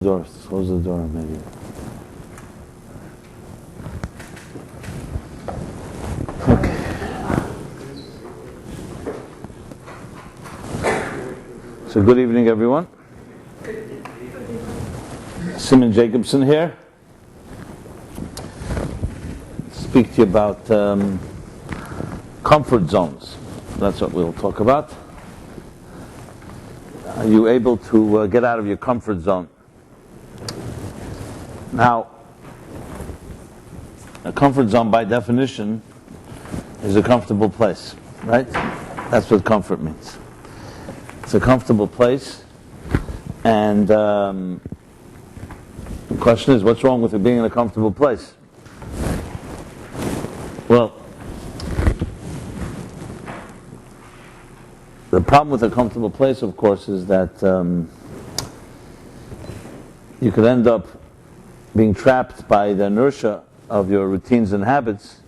Door, close the door, maybe. Okay. So good evening, everyone. Simon Jacobson here. Speak to you about comfort zones. That's what we'll talk about. Are you able to get out of your comfort zone? Now, a comfort zone by definition is a comfortable place, right? That's what comfort means. It's a comfortable place, and the question is, what's wrong with it being in a comfortable place? Well, the problem with a comfortable place, of course, is that you could end up being trapped by the inertia of your routines and habits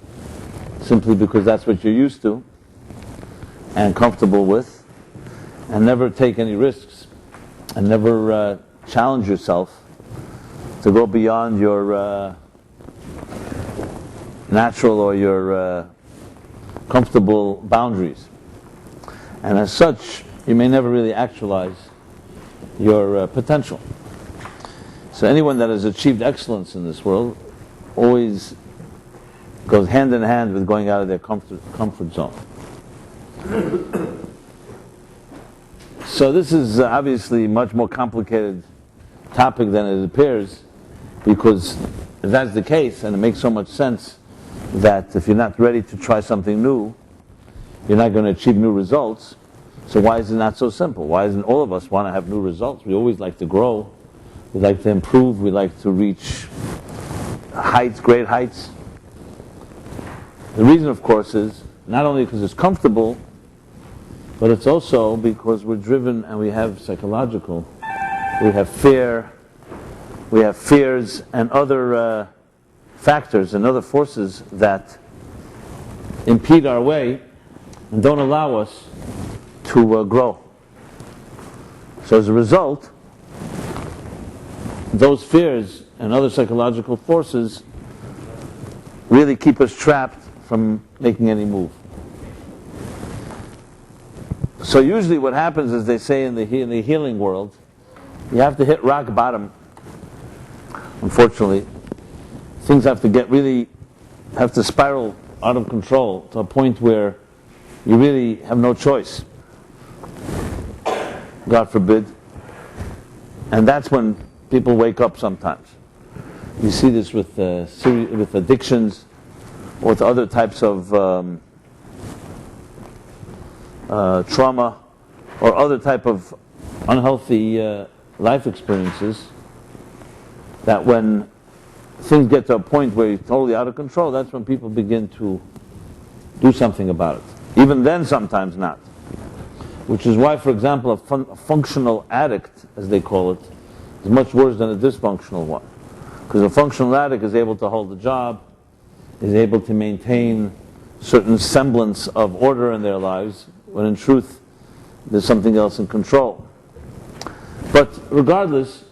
simply because that's what you're used to and comfortable with, and never take any risks and never challenge yourself to go beyond your natural or your comfortable boundaries. And as such, you may never really actualize your potential. So anyone that has achieved excellence in this world always goes hand in hand with going out of their comfort zone. So this is obviously a much more complicated topic than it appears, because if that's the case, and it makes so much sense that if you're not ready to try something new, you're not going to achieve new results. So why is it not so simple? Why doesn't all of us want to have new results? We always like to grow. We like to improve. We like to reach heights, great heights. The reason, of course, is not only because it's comfortable, but it's also because we're driven and we have psychological, we have fear, we have fears and other factors and other forces that impede our way and don't allow us to grow. So as a result, those fears and other psychological forces really keep us trapped from making any move. So usually what happens, as they say in the healing world, you have to hit rock bottom. Unfortunately, things have to spiral out of control to a point where you really have no choice. God forbid. And that's when people wake up sometimes. You see this with addictions or with other types of trauma or other type of unhealthy life experiences, that when things get to a point where you're totally out of control, that's when people begin to do something about it. Even then, sometimes not. Which is why, for example, a functional addict, as they call it, is much worse than a dysfunctional one. Because a functional addict is able to hold a job, is able to maintain certain semblance of order in their lives, when in truth there's something else in control. But regardless,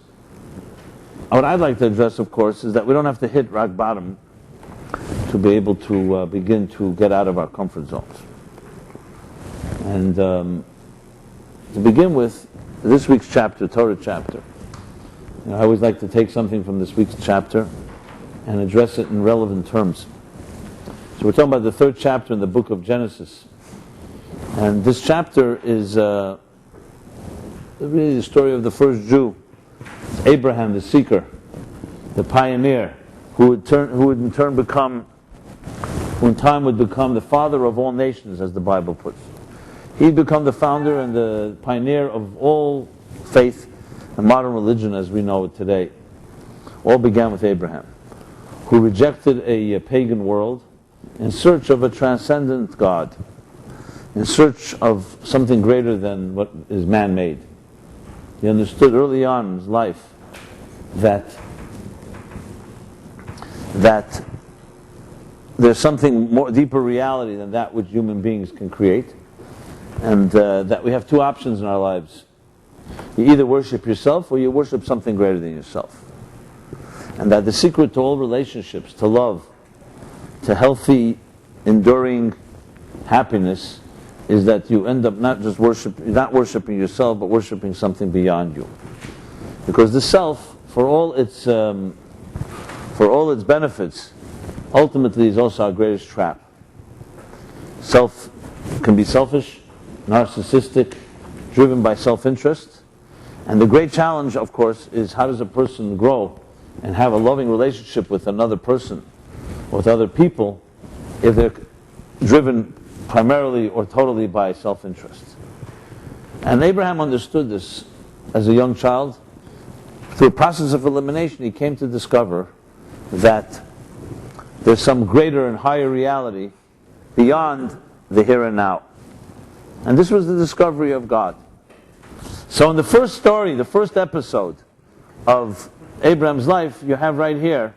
what I'd like to address, of course, is that we don't have to hit rock bottom to be able to begin to get out of our comfort zones. And to begin with, this week's chapter, Torah chapter, I always like to take something from this week's chapter and address it in relevant terms. So we're talking about the third chapter in the book of Genesis. And this chapter is really the story of the first Jew, Abraham, the seeker, the pioneer, who would in time would become the father of all nations, as the Bible puts. He'd become the founder and the pioneer of all faith and modern religion as we know it today. All began with Abraham, who rejected a pagan world in search of a transcendent God, in search of something greater than what is man-made. He understood early on in his life that there's something more deeper reality than that which human beings can create, and that we have two options in our lives. You either worship yourself or you worship something greater than yourself. And that the secret to all relationships, to love, to healthy, enduring happiness, is that you end up not worshiping yourself, but worshiping something beyond you. Because the self, for all its benefits, ultimately is also our greatest trap. Self can be selfish, narcissistic, driven by self-interest. And the great challenge, of course, is how does a person grow and have a loving relationship with another person, with other people, if they're driven primarily or totally by self-interest. And Abraham understood this as a young child. Through a process of elimination, he came to discover that there's some greater and higher reality beyond the here and now. And this was the discovery of God. So in the first story, the first episode of Abraham's life, you have right here,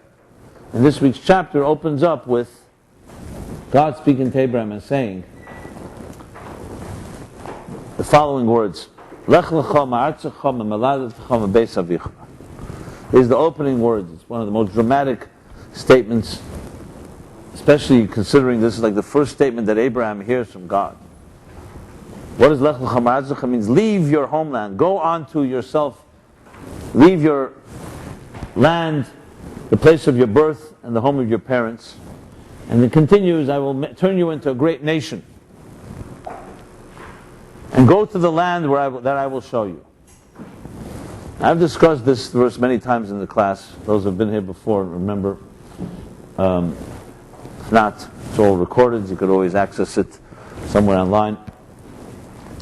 and this week's chapter opens up with God speaking to Abraham and saying the following words: Lech lecha ma'artzecha me'moladetecha me'beis avicha. These are the opening words. It's one of the most dramatic statements, especially considering this is like the first statement that Abraham hears from God. What does Lech lecha ma'artzecha means? Leave your homeland. Go on to yourself. Leave your land, the place of your birth, and the home of your parents. And it continues, I will turn you into a great nation. And go to the land that I will show you. I've discussed this verse many times in the class. Those who have been here before remember. If not, it's all recorded. You could always access it somewhere online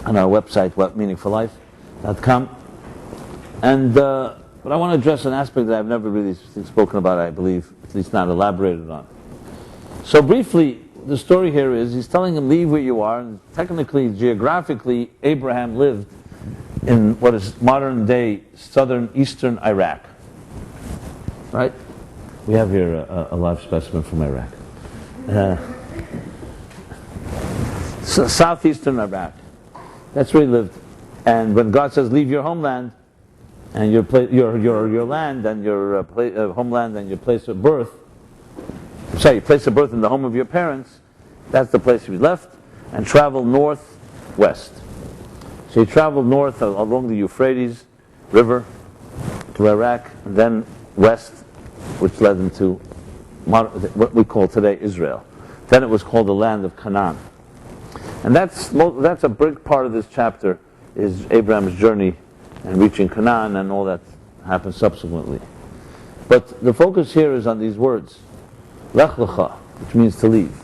on our website, whatmeaningforlife.com. And but I want to address an aspect that I've never really spoken about, I believe, at least not elaborated on. So briefly, the story here is he's telling him, leave where you are. And technically, geographically, Abraham lived in what is modern day southern eastern Iraq. Right? We have here a live specimen from Iraq. So southeastern Iraq. That's where he lived. And when God says, leave your homeland, and your land, and your homeland, and your place of birth, your place of birth in the home of your parents, that's the place he left, and traveled northwest. So he traveled north along the Euphrates River to Iraq, and then west, which led him to what we call today Israel. Then it was called the land of Canaan. And that's a big part of this chapter, is Abraham's journey and reaching Canaan and all that happened subsequently. But the focus here is on these words, Lech lecha, which means to leave.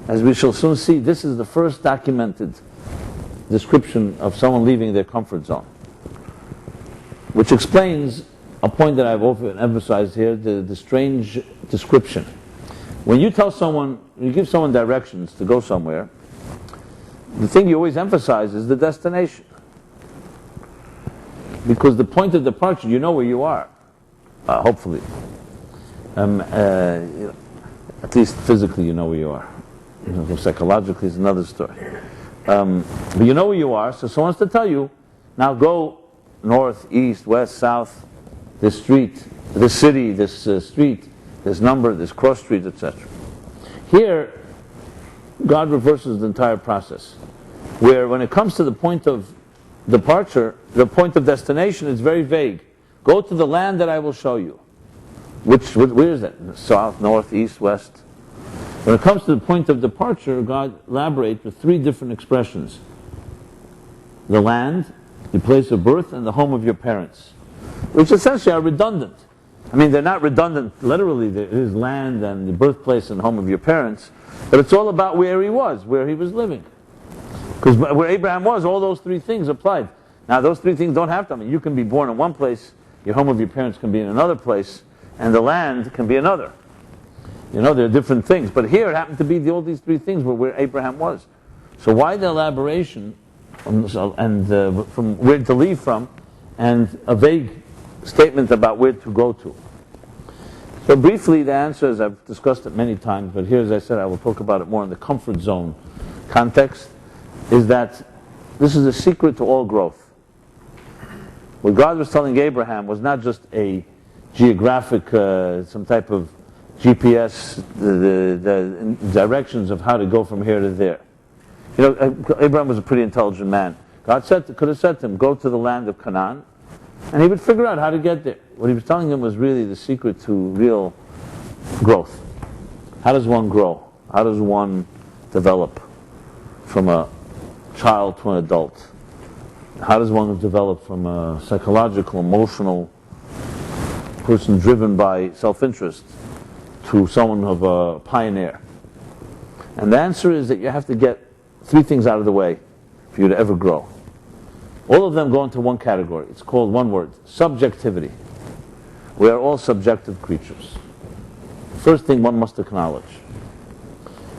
As we shall soon see, this is the first documented description of someone leaving their comfort zone, which explains a point that I've often emphasized here, the strange description. When you tell someone, you give someone directions to go somewhere, the thing you always emphasize is the destination. Because the point of departure, you know where you are, hopefully. At least physically you know where you are. Psychologically is another story. But you know where you are, so someone has to tell you, now go north, east, west, south, this street, this city, this street, this number, this cross street, etc. Here, God reverses the entire process. Where when it comes to the point of departure, the point of destination is very vague. Go to the land that I will show you. Where is that? South, north, east, west? When it comes to the point of departure, God elaborates with three different expressions. The land, the place of birth, and the home of your parents. Which essentially are redundant. I mean, they're not redundant literally, there is land and the birthplace and home of your parents, but it's all about where he was, where he was living. Because where Abraham was, all those three things applied. Now, those three things don't have to. I mean, you can be born in one place, your home of your parents can be in another place, and the land can be another. You know, there are different things. But here it happened to be all these three things were where Abraham was. So why the elaboration from where to leave from, and a vague statement about where to go to? So briefly, the answer is, I've discussed it many times, but here, as I said, I will talk about it more in the comfort zone context, is that this is the secret to all growth. What God was telling Abraham was not just a geographic, some type of GPS, the directions of how to go from here to there. You know, Abraham was a pretty intelligent man. God could have said to him, go to the land of Canaan, and he would figure out how to get there. What he was telling him was really the secret to real growth. How does one grow? How does one develop from a child to an adult? How does one develop from a psychological, emotional person driven by self-interest to someone of a pioneer? And the answer is that you have to get three things out of the way for you to ever grow. All of them go into one category. It's called one word: subjectivity. We are all subjective creatures. First thing one must acknowledge.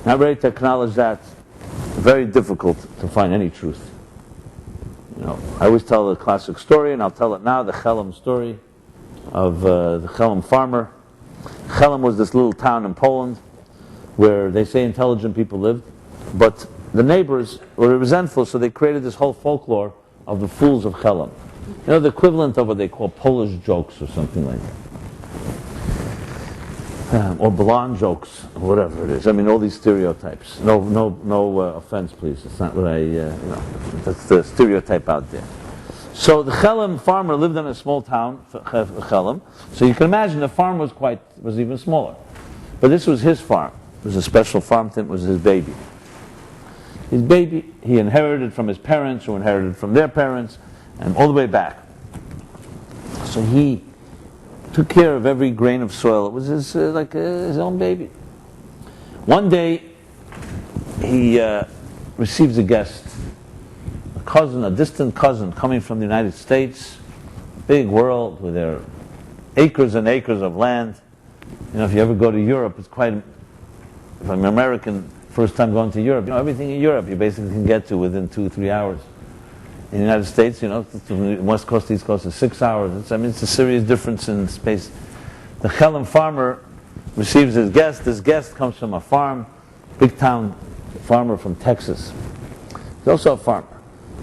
Not ready to acknowledge that, very difficult to find any truth. You know, I always tell the classic story, and I'll tell it now, the Chelm story of the Chelm farmer. Chelm was this little town in Poland where they say intelligent people lived, but the neighbors were resentful, so they created this whole folklore of the fools of Chelm. You know, the equivalent of what they call Polish jokes or something like that. Or blonde jokes, or whatever it is. I mean, all these stereotypes. No offense, please. It's not what that's the stereotype out there. So the Chelm farmer lived in a small town, Chelm. So you can imagine the farm was even smaller. But this was his farm. It was a special farm thing. It was his baby. His baby, he inherited from his parents, who inherited from their parents, and all the way back. So he took care of every grain of soil. It was his own baby. One day, he receives a guest, a distant cousin coming from the United States, big world with their acres and acres of land. You know, if you ever go to Europe, it's quite, if I'm American, first time going to Europe, you know, everything in Europe you basically can get to within 2-3 hours. In the United States, you know, from West Coast to East Coast is 6 hours. It's a serious difference in space. The Chelm farmer receives his guest. This guest comes from a farm, big town farmer from Texas. He's also a farmer.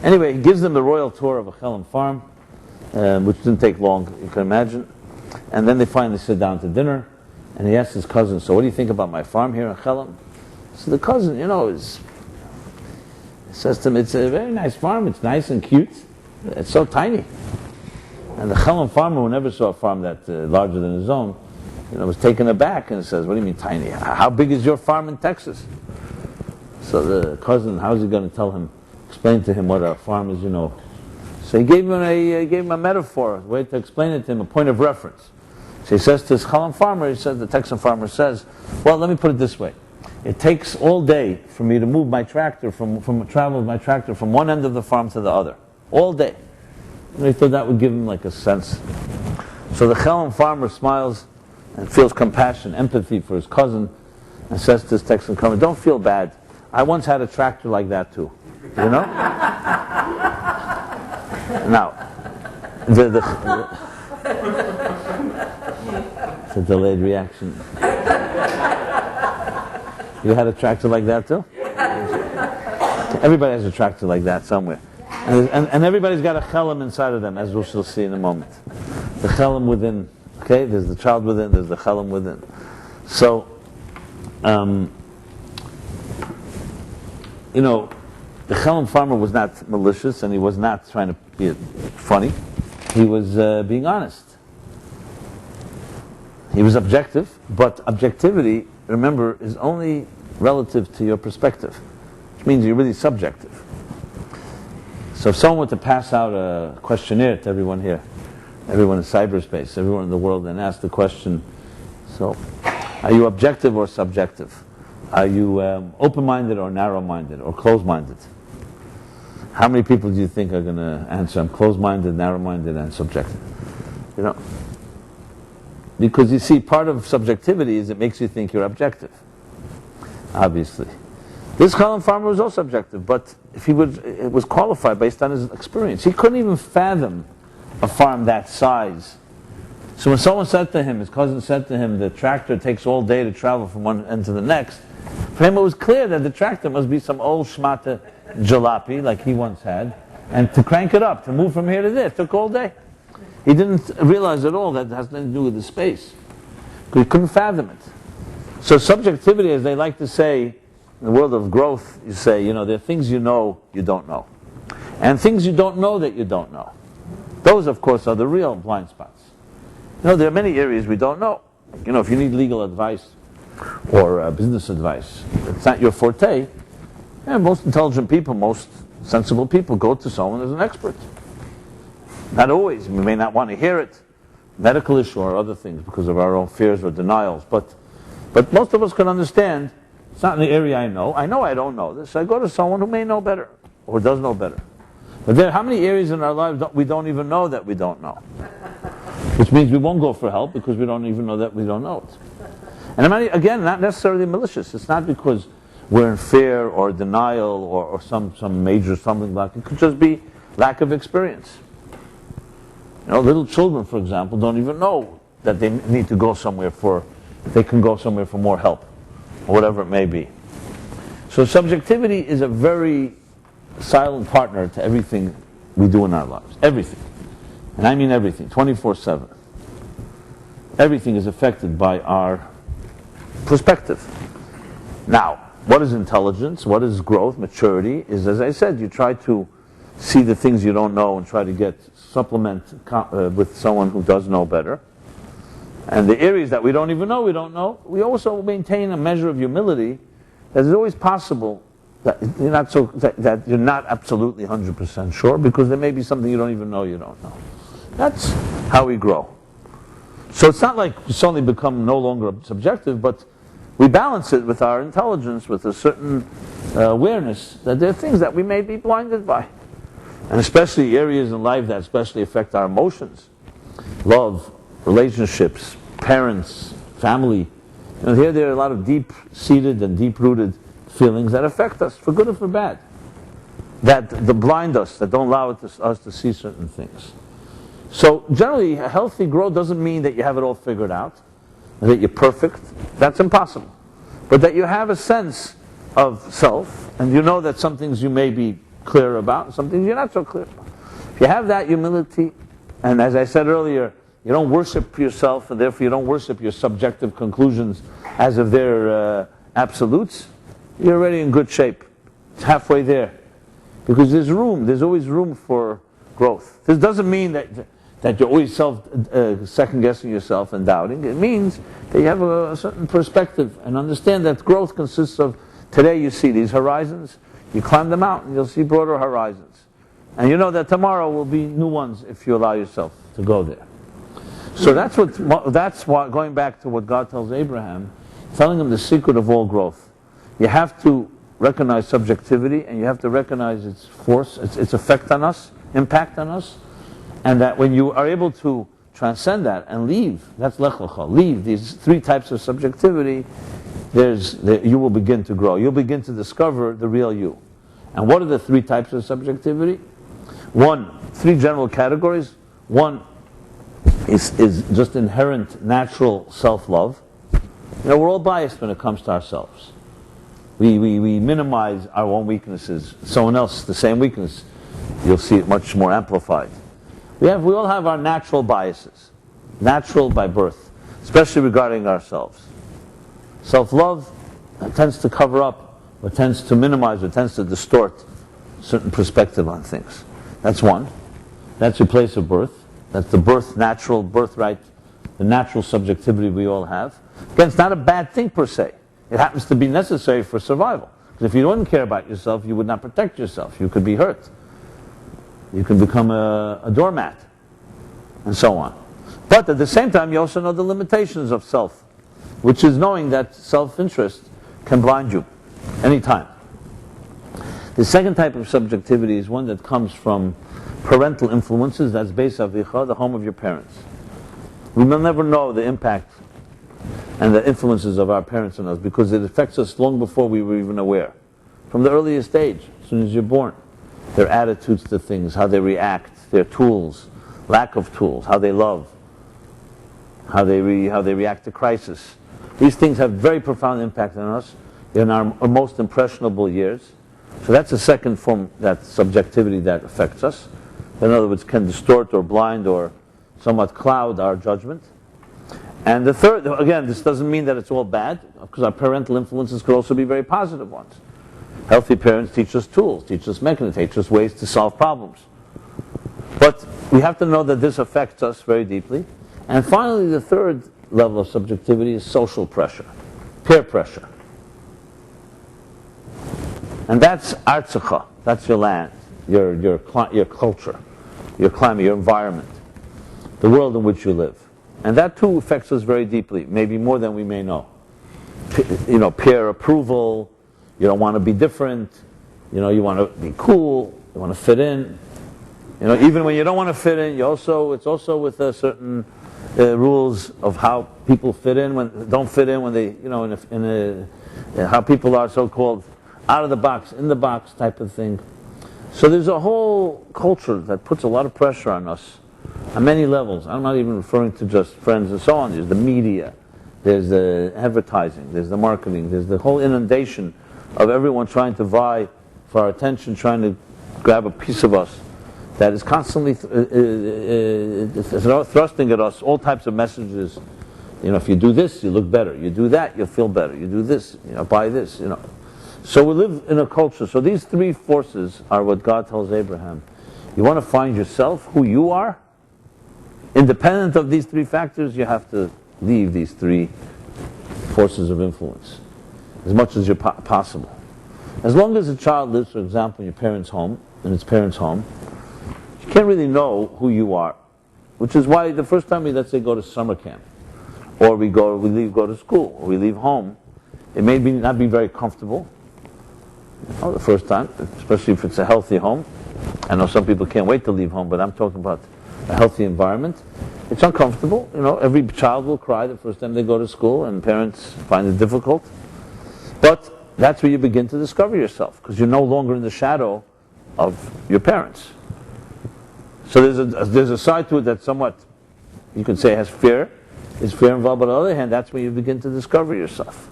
Anyway, he gives them the royal tour of a Chelm farm, which didn't take long, you can imagine. And then they finally sit down to dinner, and he asks his cousin, so what do you think about my farm here in Chelm? So the cousin, you know, says to him, it's a very nice farm, it's nice and cute, it's so tiny. And the Chelm farmer, who never saw a farm that larger than his own, you know, was taken aback and says, what do you mean tiny? How big is your farm in Texas? So the cousin, how's he going to explain to him what a farm is, you know? So he gave him a metaphor, a way to explain it to him, a point of reference. So he says to his Chelm farmer, the Texan farmer says, well, let me put it this way. It takes all day for me to move my tractor, travel with my tractor from one end of the farm to the other. All day. And he thought that would give him like a sense. So the Chelm farmer smiles and feels compassion, empathy for his cousin, and says to his Texan farmer, don't feel bad. I once had a tractor like that too. You know? Now, it's a delayed reaction. You had a tractor like that too? Everybody has a tractor like that somewhere. And everybody's got a Chelm inside of them, as we shall see in a moment. The Chelm within. Okay, there's the child within, there's the Chelm within. So, you know, the Chelm farmer was not malicious, and he was not trying to be funny. He was being honest. He was objective, but objectivity, remember, is only relative to your perspective, which means you're really subjective. So if someone were to pass out a questionnaire to everyone here, everyone in cyberspace, everyone in the world, and ask the question, so are you objective or subjective? Are you open-minded or narrow-minded or closed-minded? How many people do you think are going to answer, I'm closed-minded, narrow-minded, and subjective? You know? Because you see, part of subjectivity is it makes you think you're objective. Obviously. This Chelm farmer was also objective, but if it was qualified based on his experience. He couldn't even fathom a farm that size. So when someone said to him, his cousin said to him, the tractor takes all day to travel from one end to the next, for him it was clear that the tractor must be some old shmata jalopy, like he once had, and to crank it up, to move from here to there, took all day. He didn't realize at all that it has nothing to do with the space. He couldn't fathom it. So subjectivity, as they like to say, in the world of growth, you say, there are things you know you don't know. And things you don't know that you don't know. Those, of course, are the real blind spots. There are many areas we don't know. If you need legal advice or business advice, it's not your forte. Most intelligent people, most sensible people go to someone who's an expert. Not always. We may not want to hear it. Medical issue or other things because of our own fears or denials. But most of us can understand, it's not in the area I know. I know I don't know this. I go to someone who may know better or does know better. But how many areas in our lives we don't even know that we don't know? Which means we won't go for help because we don't even know that we don't know it. And again, not necessarily malicious. It's not because we're in fear or denial or some major stumbling block. It could just be lack of experience. Little children, for example, don't even know that they need to go somewhere they can go somewhere for more help, or whatever it may be. So subjectivity is a very silent partner to everything we do in our lives. Everything. And I mean everything, 24/7. Everything is affected by our perspective. Now, what is intelligence? What is growth, maturity? Is, as I said, you try to see the things you don't know and try to supplement with someone who does know better. And the areas that we don't even know, we also maintain a measure of humility that is always possible that you're not absolutely 100% sure, because there may be something you don't even know you don't know. That's how we grow. So it's not like we suddenly become no longer subjective, but we balance it with our intelligence, with a certain awareness that there are things that we may be blinded by. And especially areas in life that especially affect our emotions. Love, relationships, parents, family. Here there are a lot of deep-seated and deep-rooted feelings that affect us, for good or for bad. That blind us, that don't allow us to see certain things. So generally, a healthy growth doesn't mean that you have it all figured out, that you're perfect. That's impossible. But that you have a sense of self, and you know that some things you may be clear about, some things you're not so clear about. If you have that humility, and as I said earlier, you don't worship yourself, and therefore you don't worship your subjective conclusions as if they're absolutes, you're already in good shape. It's halfway there. Because there's always room for growth. This doesn't mean that you're always second-guessing yourself and doubting. It means that you have a certain perspective and understand that growth consists of, today you see these horizons, you climb the mountain, you'll see broader horizons. And you know that tomorrow will be new ones if you allow yourself to go there. So that's what, going back to what God tells Abraham, telling him the secret of all growth. You have to recognize subjectivity, and you have to recognize its force, its effect on us, impact on us, and that when you are able to transcend that and leave, that's Lecha, leave these three types of subjectivity, you will begin to grow. You'll begin to discover the real you. And what are the three types of subjectivity? Three general categories. One is just inherent natural self-love. We're all biased when it comes to ourselves. We minimize our own weaknesses. Someone else, the same weakness, you'll see it much more amplified. We all have our natural biases, natural by birth, especially regarding ourselves. Self-love tends to cover up, or tends to minimize, or tends to distort certain perspective on things. That's one. That's your place of birth. That's the natural birthright, the natural subjectivity we all have. Again, it's not a bad thing per se. It happens to be necessary for survival. Because if you wouldn't care about yourself, you would not protect yourself. You could be hurt. You can become a doormat, and so on. But at the same time, you also know the limitations of self, which is knowing that self-interest can blind you anytime. The second type of subjectivity is one that comes from parental influences. That's Beis Avicha, the home of your parents. We will never know the impact and the influences of our parents on us, because it affects us long before we were even aware. From the earliest age, as soon as you're born. Their attitudes to things, how they react, their tools, lack of tools, how they love, how they react to crisis. These things have very profound impact on us in our most impressionable years. So that's the second form, that subjectivity that affects us. In other words, can distort or blind or somewhat cloud our judgment. And the third, again, this doesn't mean that it's all bad, because our parental influences could also be very positive ones. Healthy parents teach us tools, teach us mechanisms, teach us ways to solve problems. But we have to know that this affects us very deeply. And finally, the third level of subjectivity is social pressure, peer pressure. And that's artzecha, that's your land, your culture, your climate, your environment, the world in which you live. And that too affects us very deeply, maybe more than we may know. Peer approval, you don't want to be different, you want to be cool, you want to fit in. Even when you don't want to fit in, it's also with certain rules of how people fit in, don't fit in when they, how people are so-called out of the box, in the box type of thing. So there's a whole culture that puts a lot of pressure on us on many levels. I'm not even referring to just friends and so on. There's the media, there's the advertising, there's the marketing, there's the whole inundation of everyone trying to vie for our attention, trying to grab a piece of us that is constantly thrusting at us all types of messages. If you do this, you look better. You do that, you'll feel better. You do this, buy this, So we live in a culture. So these three forces are what God tells Abraham. You want to find yourself, who you are? Independent of these three factors, you have to leave these three forces of influence as much as possible. As long as a child lives, for example, in your parents' home, in its parents' home, you can't really know who you are. Which is why the first time we, let's say, go to summer camp, or we go to school, or we leave home, it may not be very comfortable. The first time, especially if it's a healthy home. I know some people can't wait to leave home, but I'm talking about a healthy environment. It's uncomfortable. Every child will cry the first time they go to school, and parents find it difficult. But that's where you begin to discover yourself, because you're no longer in the shadow of your parents. So there's a side to it that somewhat, you could say, has fear. Is fear involved? But on the other hand, that's where you begin to discover yourself.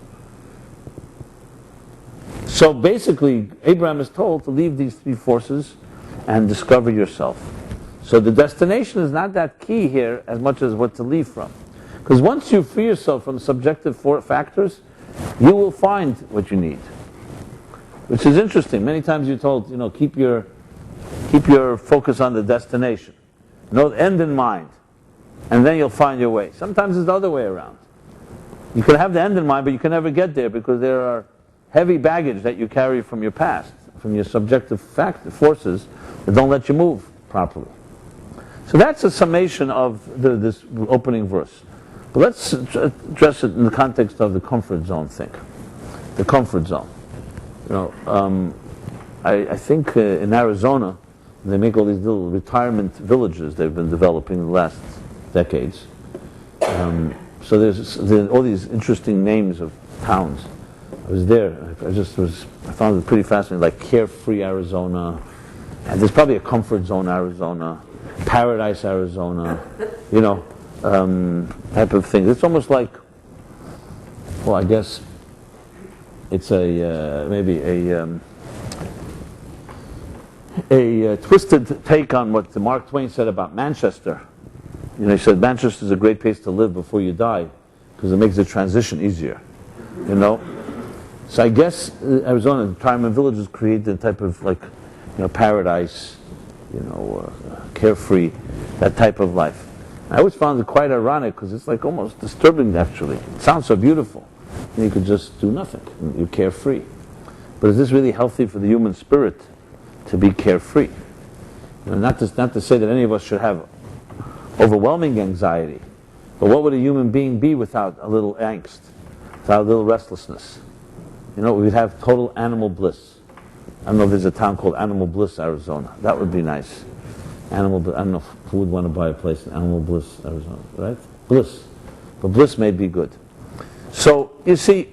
So basically, Abraham is told to leave these three forces and discover yourself. So the destination is not that key here as much as what to leave from. Because once you free yourself from subjective factors, you will find what you need. Which is interesting. Many times you're told, keep your focus on the destination. No end in mind. And then you'll find your way. Sometimes it's the other way around. You can have the end in mind, but you can never get there because there are heavy baggage that you carry from your past, from your subjective forces that don't let you move properly. So that's a summation of this opening verse. But let's address it in the context of the comfort zone thing. The comfort zone. I think in Arizona, they make all these little retirement villages they've been developing in the last decades. So there's all these interesting names of towns. I was there. I found it pretty fascinating. Like Carefree, Arizona, and there's probably a Comfort Zone, Arizona, Paradise, Arizona, type of thing. It's almost like, well, I guess it's maybe a twisted take on what Mark Twain said about Manchester. He said Manchester is a great place to live before you die because it makes the transition easier. So I guess Arizona, retirement villages create the type of paradise, carefree, that type of life. I always found it quite ironic because it's like almost disturbing actually. It sounds so beautiful. And you could just do nothing. You're carefree. But is this really healthy for the human spirit to be carefree? Not to say that any of us should have overwhelming anxiety, but what would a human being be without a little angst, without a little restlessness? We'd have total animal bliss. I don't know if there's a town called Animal Bliss, Arizona. That would be nice. I don't know who would want to buy a place in Animal Bliss, Arizona, right? Bliss. But bliss may be good. So, you see,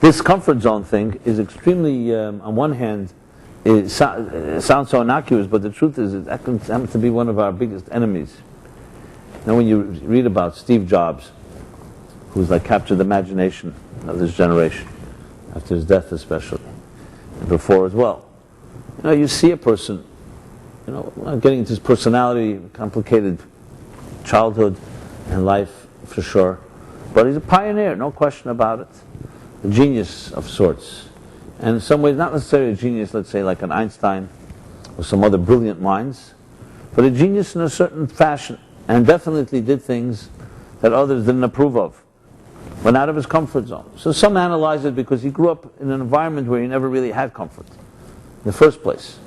this comfort zone thing is extremely, on one hand, it sounds so innocuous, but the truth is that happens to be one of our biggest enemies. When you read about Steve Jobs, who's captured the imagination of this generation, after his death especially, and before as well. You see a person, not getting into his personality, complicated childhood and life for sure. But he's a pioneer, no question about it. A genius of sorts. And in some ways, not necessarily a genius, let's say, like an Einstein or some other brilliant minds, but a genius in a certain fashion, and definitely did things that others didn't approve of. Went out of his comfort zone. So some analyze it because he grew up in an environment where he never really had comfort in the first place.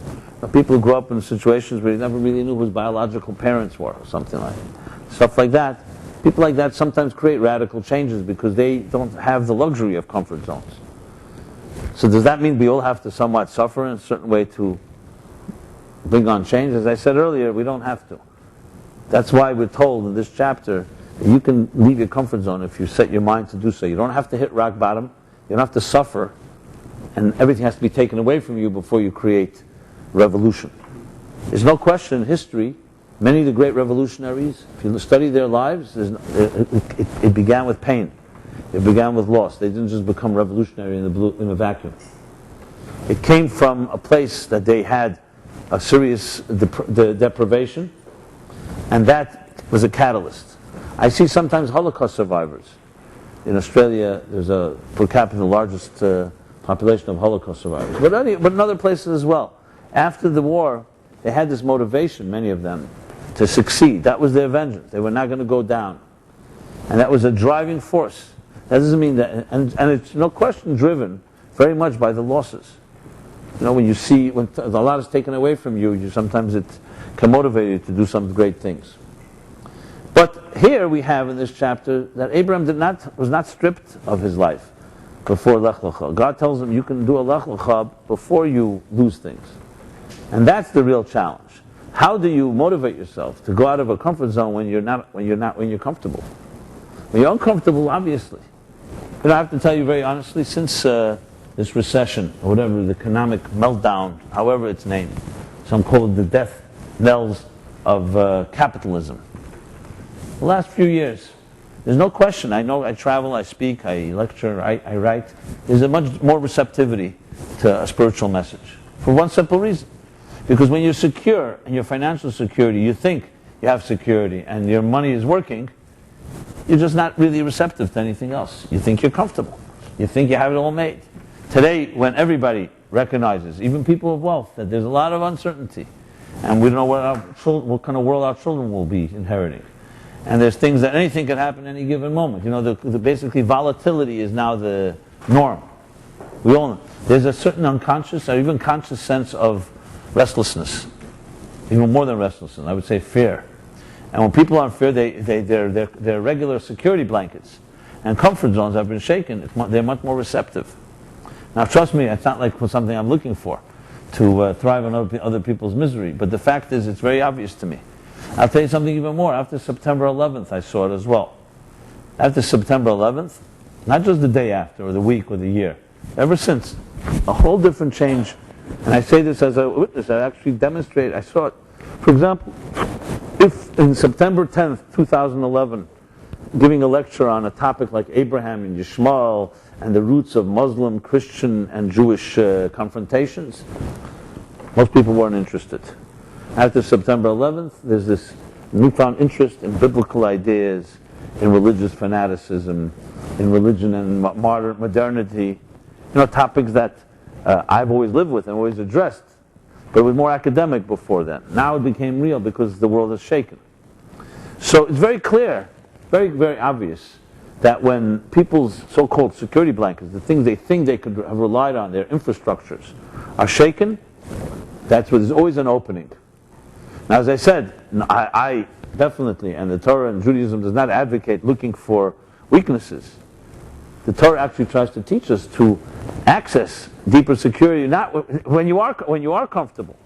People who grew up in situations where he never really knew who his biological parents were, or something like that. Stuff like that. People like that sometimes create radical changes because they don't have the luxury of comfort zones. So does that mean we all have to somewhat suffer in a certain way to bring on change? As I said earlier, we don't have to. That's why we're told in this chapter that you can leave your comfort zone if you set your mind to do so. You don't have to hit rock bottom. You don't have to suffer. And everything has to be taken away from you before you create revolution. There's no question in history, many of the great revolutionaries, if you study their lives, it began with pain. It began with loss. They didn't just become revolutionary in a vacuum. It came from a place that they had a serious deprivation, and that was a catalyst. I see sometimes Holocaust survivors. In Australia, there's a per capita the largest population of Holocaust survivors, but in other places as well. After the war, they had this motivation, many of them, to succeed. That was their vengeance. They were not going to go down. And that was a driving force. That doesn't mean that, and it's no question driven very much by the losses. When you see, when a lot is taken away from you, sometimes it can motivate you to do some great things. But here we have in this chapter that Abraham was not stripped of his life before Lech Lecha. God tells him you can do a Lech Lecha before you lose things. And that's the real challenge. How do you motivate yourself to go out of a comfort zone when you're comfortable? When you're uncomfortable, obviously. I have to tell you very honestly, since this recession, or whatever, the economic meltdown, however it's named, some call it the death knells of capitalism. The last few years, there's no question. I know I travel, I speak, I lecture, I write. There's a much more receptivity to a spiritual message. For one simple reason. Because when you're secure, and your financial security, you think you have security, and your money is working, you're just not really receptive to anything else. You think you're comfortable. You think you have it all made. Today, when everybody recognizes, even people of wealth, that there's a lot of uncertainty, and we don't know what kind of world our children will be inheriting. And there's things that anything can happen at any given moment. Basically volatility is now the norm. We all know. There's a certain unconscious or even conscious sense of restlessness. Even more than restlessness, I would say fear. And when people are in fear, they're regular security blankets. And comfort zones have been shaken. They're much more receptive. Now trust me, it's not like something I'm looking for, to thrive on other people's misery. But the fact is, it's very obvious to me. I'll tell you something even more. After September 11th, I saw it as well. After September 11th, not just the day after, or the week, or the year, ever since, a whole different change. And I say this as a witness. I actually demonstrate. I saw it. For example, if in September 10th, 2011, giving a lecture on a topic like Abraham and Yishmael and the roots of Muslim, Christian, and Jewish confrontations, most people weren't interested. After September 11th, there's this newfound interest in biblical ideas, in religious fanaticism, in religion and modernity, topics that I've always lived with and always addressed, but it was more academic before then. Now it became real because the world is shaken. So it's very clear, very, very obvious, that when people's so-called security blankets, the things they think they could have relied on, their infrastructures, are shaken, that's where there's always an opening. Now, as I said, I definitely, and the Torah and Judaism does not advocate looking for weaknesses. The Torah actually tries to teach us to access deeper security, not when you are comfortable,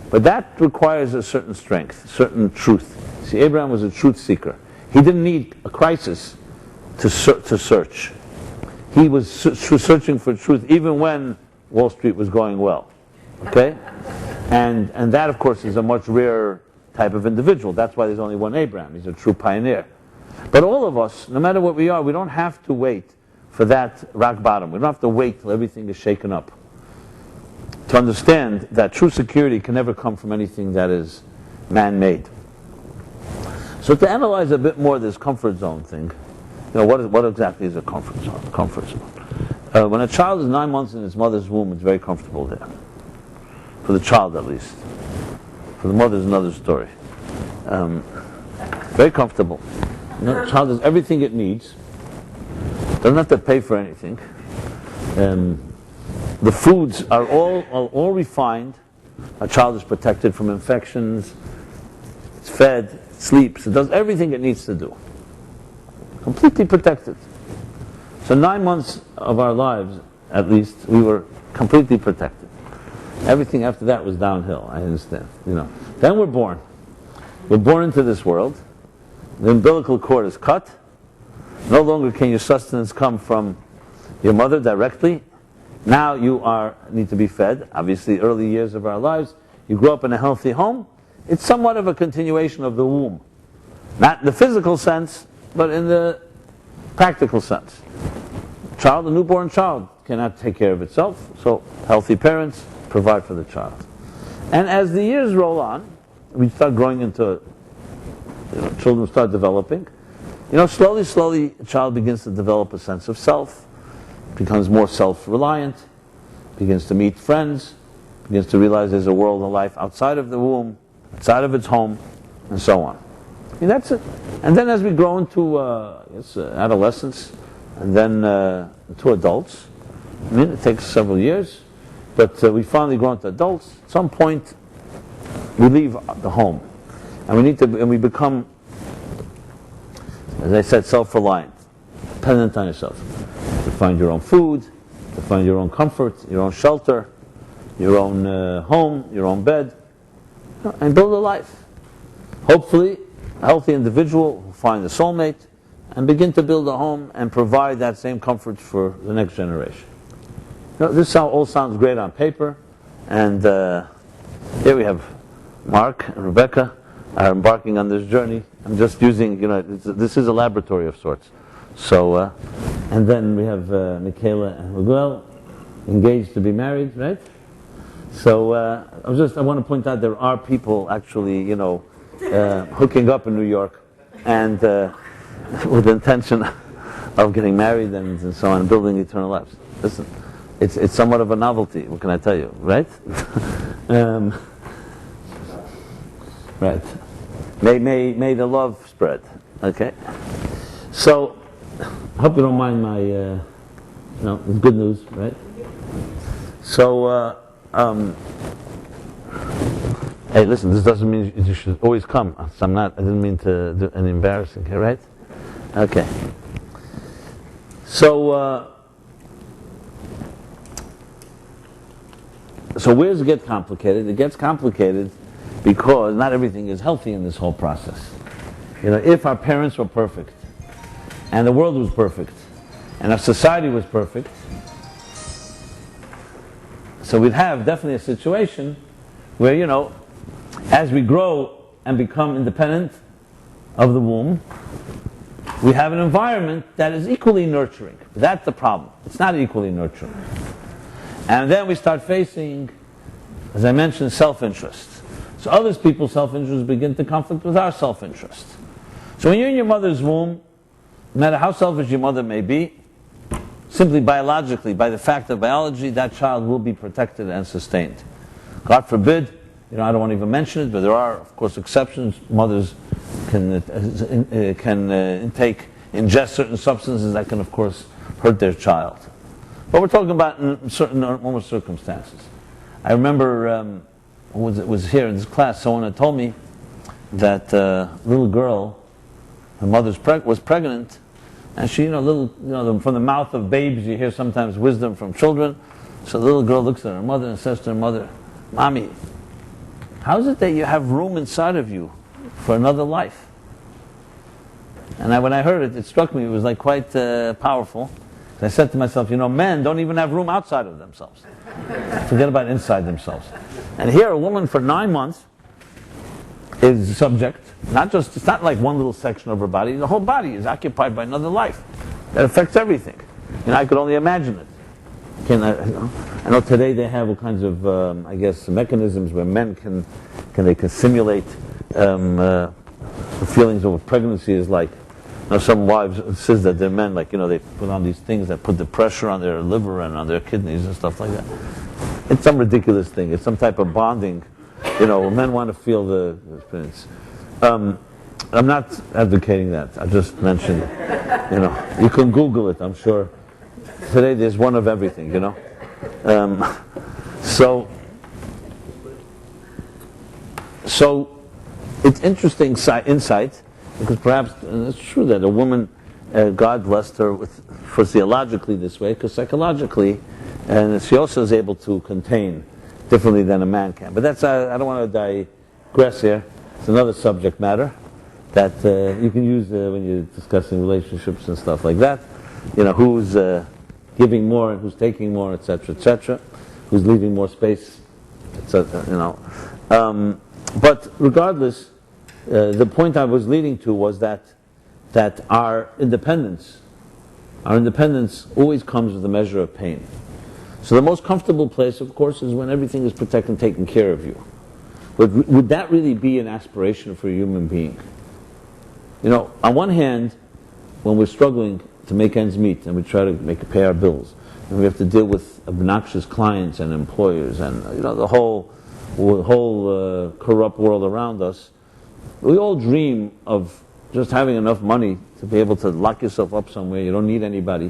but that requires a certain strength, certain truth. See, Abraham was a truth seeker. He didn't need a crisis to search. He was searching for truth even when Wall Street was going well. Okay? And that, of course, is a much rarer type of individual. That's why there's only one Abraham. He's a true pioneer. But all of us, no matter what we are, we don't have to wait for that rock bottom. We don't have to wait till everything is shaken up to understand that true security can never come from anything that is man-made. So to analyze a bit more this comfort zone thing, what exactly is a comfort zone? When a child is 9 months in its mother's womb, it's very comfortable there. For the child, at least. For the mother is another story. Very comfortable. The child has everything it needs. Doesn't have to pay for anything. The foods are all refined. A child is protected from infections. It's fed, it sleeps, it does everything it needs to do. Completely protected. So 9 months of our lives, at least, we were completely protected. Everything after that was downhill, I understand. Then we're born. We're born into this world. The umbilical cord is cut. No longer can your sustenance come from your mother directly. Now you need to be fed. Obviously, early years of our lives, you grow up in a healthy home. It's somewhat of a continuation of the womb. Not in the physical sense, but in the practical sense. A newborn child cannot take care of itself, so healthy parents provide for the child. And as the years roll on, we start growing into, children start developing. Slowly, a child begins to develop a sense of self, becomes more self-reliant, begins to meet friends, begins to realize there's a world of life outside of the womb, outside of its home, and so on. That's it. And then as we grow into adolescence, and then to adults, it takes several years, but we finally grow into adults. At some point, we leave the home, and we become, as I said, self-reliant, dependent on yourself. To find your own food, to find your own comfort, your own shelter, your own home, your own bed, and build a life. Hopefully, a healthy individual will find a soulmate and begin to build a home and provide that same comfort for the next generation. This all sounds great on paper, and here we have Mark and Rebecca are embarking on this journey. I'm just using, this is a laboratory of sorts. So, and then we have Michaela and Miguel engaged to be married, right? So I want to point out there are people actually, hooking up in New York, and with the intention of getting married and so on, and building eternal lives. Listen, it's somewhat of a novelty. What can I tell you, right? Right. May the love spread. Okay. So, I hope you don't mind my, it's good news, right? So, hey, listen, this doesn't mean you should always come. So I didn't mean to do any embarrassing here, right? Okay. So where does it get complicated? It gets complicated because not everything is healthy in this whole process. If our parents were perfect, and the world was perfect, and our society was perfect, so we'd have definitely a situation where, as we grow and become independent of the womb, we have an environment that is equally nurturing. That's the problem. It's not equally nurturing. And then we start facing, as I mentioned, self-interest. So other people's self-interest begin to conflict with our self-interest. So when you're in your mother's womb, no matter how selfish your mother may be, simply biologically, by the fact of biology, that child will be protected and sustained. God forbid, I don't want to even mention it, but there are, of course, exceptions. Mothers can ingest certain substances that can, of course, hurt their child. But we're talking about in certain normal circumstances. I remember, was here in this class, someone had told me that a little girl, her mother was pregnant, and she, from the mouth of babes, you hear sometimes wisdom from children. So the little girl looks at her mother and says to her mother, "Mommy, how is it that you have room inside of you for another life?" And when I heard it, it struck me, it was like quite powerful. I said to myself, men don't even have room outside of themselves. Forget about inside themselves. And here a woman for 9 months is subject, it's not like one little section of her body, the whole body is occupied by another life that affects everything. I could only imagine it. I know today they have all kinds of, I guess, mechanisms where men can simulate the feelings of what pregnancy is like. Now, some wives says that their men, like, they put on these things that put the pressure on their liver and on their kidneys and stuff like that. It's some ridiculous thing. It's some type of bonding. Men want to feel the experience. I'm not advocating that. I just mentioned, you can Google it, I'm sure. Today there's one of everything, So it's interesting insight, because perhaps it's true that a woman, God blessed her physiologically this way, because psychologically, and she also is able to contain differently than a man can. But that's, I don't want to digress here. It's another subject matter that you can use when you're discussing relationships and stuff like that. Who's giving more and who's taking more, etc., who's leaving more space, etc. But regardless, the point I was leading to was that our independence always comes with a measure of pain. So the most comfortable place, of course, is when everything is protected and taken care of you. But would that really be an aspiration for a human being? On one hand, when we're struggling to make ends meet and we try to pay our bills, and we have to deal with obnoxious clients and employers and the whole corrupt world around us, we all dream of just having enough money to be able to lock yourself up somewhere, you don't need anybody,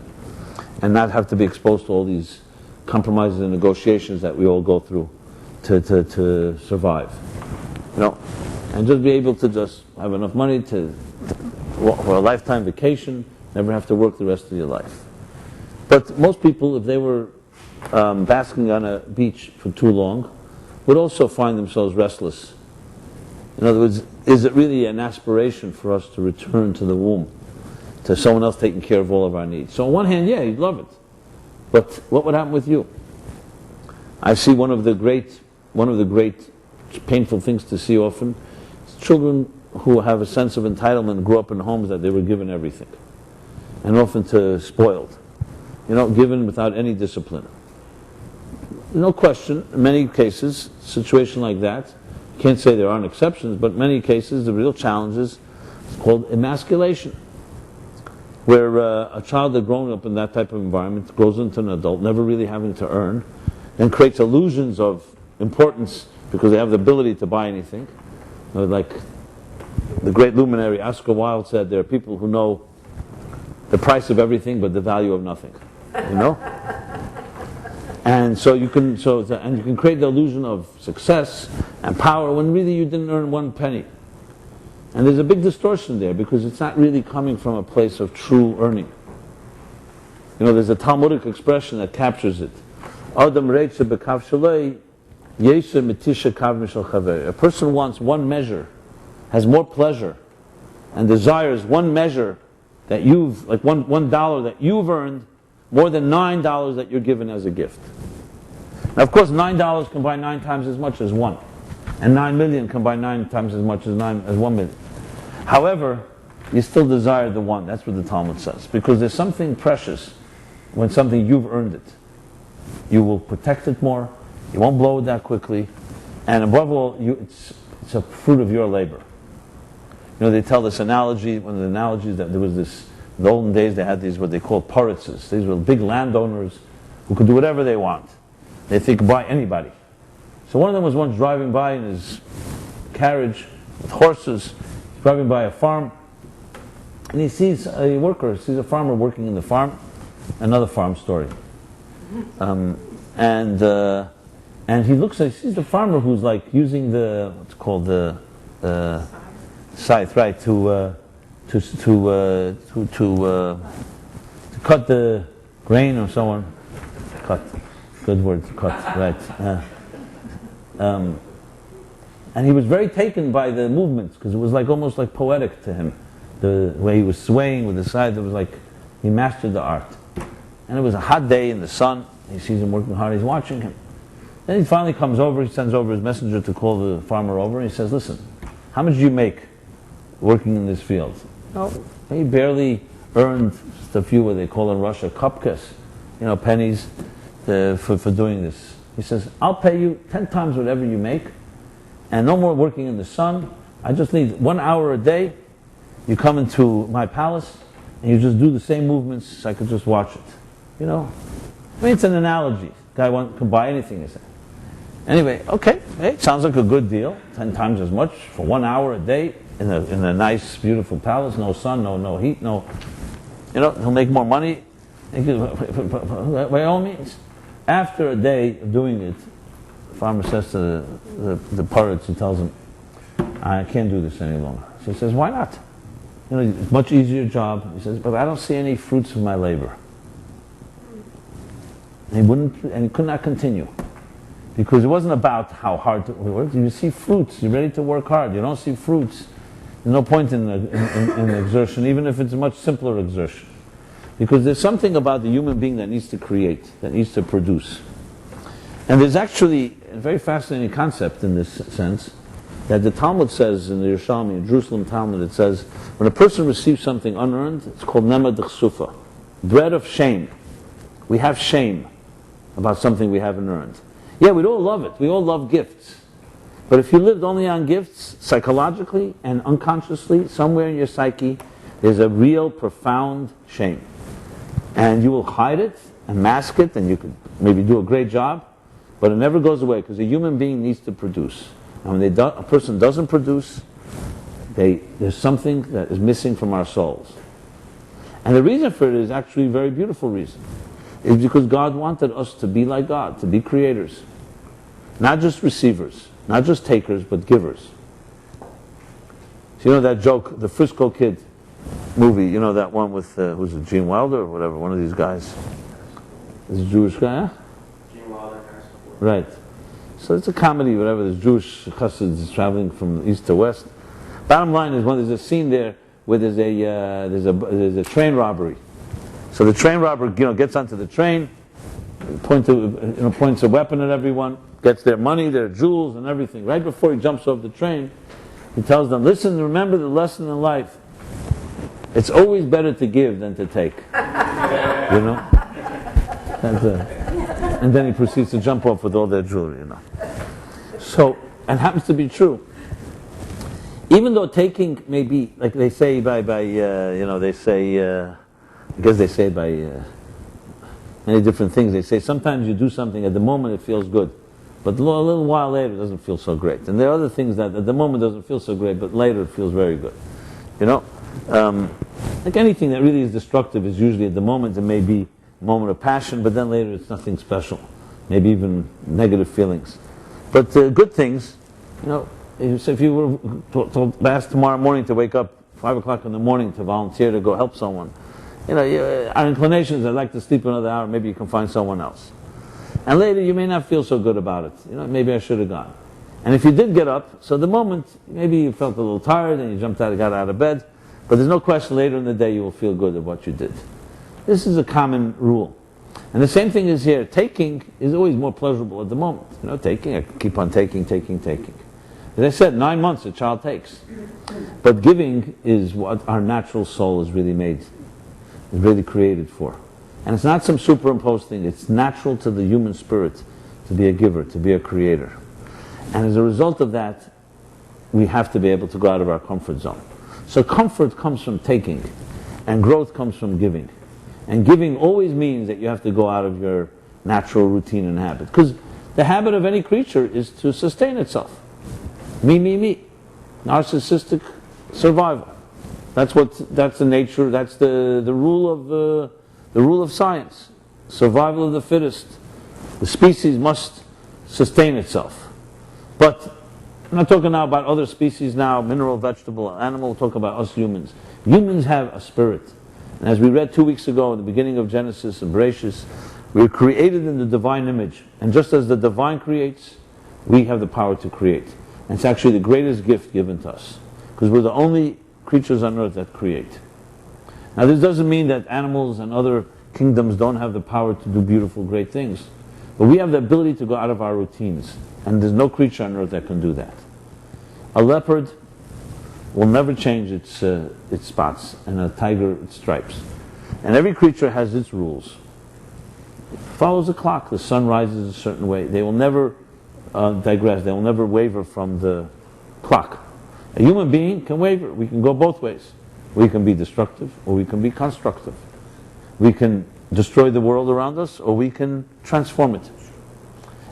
and not have to be exposed to all these compromises and negotiations that we all go through to survive. And just be able to just have enough money for a lifetime vacation, never have to work the rest of your life. But most people, if they were basking on a beach for too long, would also find themselves restless. In other words, is it really an aspiration for us to return to the womb, to someone else taking care of all of our needs? So on one hand, yeah, you'd love it. But what would happen with you? I see one of the great painful things to see often is children who have a sense of entitlement grew up in homes that they were given everything, and often spoiled, given without any discipline. No question, in many cases, a situation like that, can't say there aren't exceptions, but in many cases the real challenge is called emasculation, where a child that grown up in that type of environment grows into an adult, never really having to earn, and creates illusions of importance because they have the ability to buy anything. Like the great luminary Oscar Wilde said, there are people who know the price of everything but the value of nothing. And so you can create the illusion of success and power when really you didn't earn one penny. And there's a big distortion there because it's not really coming from a place of true earning. There's a Talmudic expression that captures it. Adam reitze bekav shalei yesher mitisha kav mishal chaver. A person wants one measure, has more pleasure, and desires one measure that you've, like $1 that you've earned, more than $9 that you're given as a gift. Now, of course, $9 can buy 9 times as much as 1, and 9 million can buy 9 times as much as 1 million. However, you still desire the one. That's what the Talmud says, because there's something precious when something you've earned it. You will protect it more. You won't blow it that quickly, and above all, it's a fruit of your labor. They tell this analogy. One of the analogies that there was this. In the olden days, they had these what they called poritzes. These were big landowners who could do whatever they want. They could buy anybody. So one of them was once driving by in his carriage with horses, driving by a farm, and he sees a worker, sees a farmer working in the farm. Another farm story. And he looks, he sees the farmer who's like using what's called the scythe, right, to cut the grain or so on. Cut. Good word, cut, right. And he was very taken by the movements because it was almost like poetic to him. The way he was swaying with the scythe, it was like he mastered the art. And it was a hot day in the sun. He sees him working hard. He's watching him. Then he finally comes over. He sends over his messenger to call the farmer over. And he says, "Listen, how much do you make working in this field?" "Oh, he barely earned just a few, what they call in Russia, kopkas, pennies. for doing this. He says, I'll pay you 10 times whatever you make, and no more working in the sun. I just need 1 hour a day. You come into my palace, and you just do the same movements so I could just watch it. You know? I mean, it's an analogy. Guy can buy anything, he said. Anyway, okay, hey, sounds like a good deal. 10 times as much for 1 hour a day in a nice, beautiful palace. No sun, no heat, no... You know, he'll make more money. By all means. After a day of doing it, the farmer says to the parrots, he tells him, I can't do this any longer. So he says, why not? You know, it's a much easier job. He says, but I don't see any fruits of my labor. And he could not continue. Because it wasn't about how hard it worked. You see fruits, you're ready to work hard. You don't see fruits, there's no point in exertion, even if it's a much simpler exertion. Because there's something about the human being that needs to create, that needs to produce. And there's actually a very fascinating concept in this sense, that the Talmud says in the Yerushalmi, in Jerusalem Talmud, it says, when a person receives something unearned, it's called nema d'chsufa, bread of shame. We have shame about something we haven't earned. Yeah, we'd all love it. We all love gifts. But if you lived only on gifts, psychologically and unconsciously, somewhere in your psyche, there's a real, profound shame. And you will hide it and mask it, and you could maybe do a great job, but it never goes away, because a human being needs to produce. And when a person doesn't produce, there's something that is missing from our souls. And the reason for it is actually a very beautiful reason. It's because God wanted us to be like God, to be creators. Not just receivers, not just takers, but givers. So you know that joke, the Frisco Kid movie, you know that one with, who's it, Gene Wilder or whatever, one of these guys. Is a Jewish guy, huh? Gene Wilder. Right. So it's a comedy, whatever, there's Jewish chassids traveling from east to west. Bottom line is, there's a scene there where there's a train robbery. So the train robber, gets onto the train, points a weapon at everyone, gets their money, their jewels, and everything. Right before he jumps off the train, he tells them, listen, remember the lesson in life. It's always better to give than to take. You know? And then he proceeds to jump off with all their jewelry, So, and happens to be true. Even though taking may be, like they say by I guess they say by many different things. They say sometimes you do something, at the moment it feels good, but a little while later it doesn't feel so great. And there are other things that at the moment doesn't feel so great, but later it feels very good. Like anything that really is destructive is usually at the moment it may be a moment of passion, but then later it's nothing special. Maybe even negative feelings. But good things, if you were asked tomorrow morning to wake up 5 o'clock in the morning to volunteer to go help someone, our inclinations, I'd like to sleep another hour, maybe you can find someone else. And later you may not feel so good about it. Maybe I should have gone. And if you did get up, so the moment, maybe you felt a little tired and you got out of bed, but there's no question later in the day you will feel good at what you did. This is a common rule. And the same thing is here. Taking is always more pleasurable at the moment. Taking, I keep on taking. As I said, 9 months a child takes. But giving is what our natural soul is really made, is really created for. And it's not some superimposed thing. It's natural to the human spirit to be a giver, to be a creator. And as a result of that, we have to be able to go out of our comfort zone. So comfort comes from taking, and growth comes from giving. And giving always means that you have to go out of your natural routine and habit. Because the habit of any creature is to sustain itself. Me. Narcissistic survival. That's the nature, that's the rule of science. Survival of the fittest. The species must sustain itself. But I'm not talking now about other species now, mineral, vegetable, animal, we'll talk about us humans. Humans have a spirit. And as we read 2 weeks ago in the beginning of Genesis and Bereshit, we are created in the divine image. And just as the divine creates, we have the power to create. And it's actually the greatest gift given to us. Because we're the only creatures on earth that create. Now this doesn't mean that animals and other kingdoms don't have the power to do beautiful, great things. But we have the ability to go out of our routines. And there's no creature on earth that can do that. A leopard will never change its spots, and a tiger its stripes. And every creature has its rules. follows a clock. The sun rises a certain way. They will never digress. They will never waver from the clock. A human being can waver. We can go both ways. We can be destructive or we can be constructive. We can destroy the world around us or we can transform it.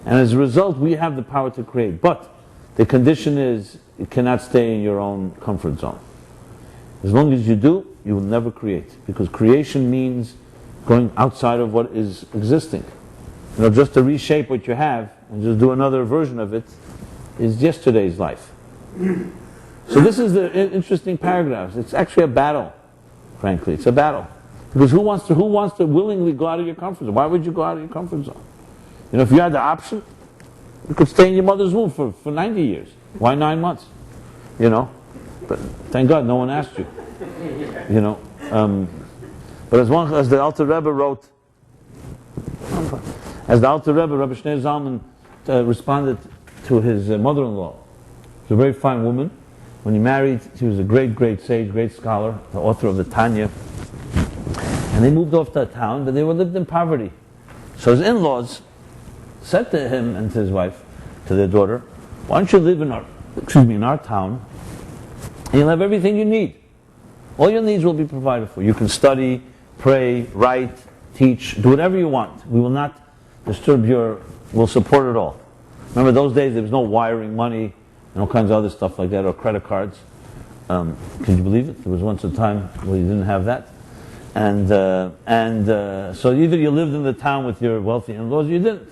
And as a result, we have the power to create. But the condition is you cannot stay in your own comfort zone. As long as you do, you will never create. Because creation means going outside of what is existing. Just to reshape what you have and just do another version of it is yesterday's life. So this is the interesting paragraphs. It's actually a battle, frankly. It's a battle. Because who wants to willingly go out of your comfort zone? Why would you go out of your comfort zone? If you had the option, you could stay in your mother's womb for 90 years. Why 9 months? But thank God no one asked you. But as the Alter Rebbe wrote, Rabbi Shneur Zalman responded to his mother-in-law. She was a very fine woman. When he married, she was a great, great sage, great scholar, the author of the Tanya. And they moved off to a town, but they lived in poverty. So his in-laws said to him and to his wife, to their daughter, why don't you live in our town, and you'll have everything you need. All your needs will be provided for. You can study, pray, write, teach, do whatever you want. We will not disturb we'll support it all. Remember those days there was no wiring money and all kinds of other stuff like that, or credit cards. Can you believe it? There was once a time where you didn't have that. And so either you lived in the town with your wealthy in-laws or you didn't.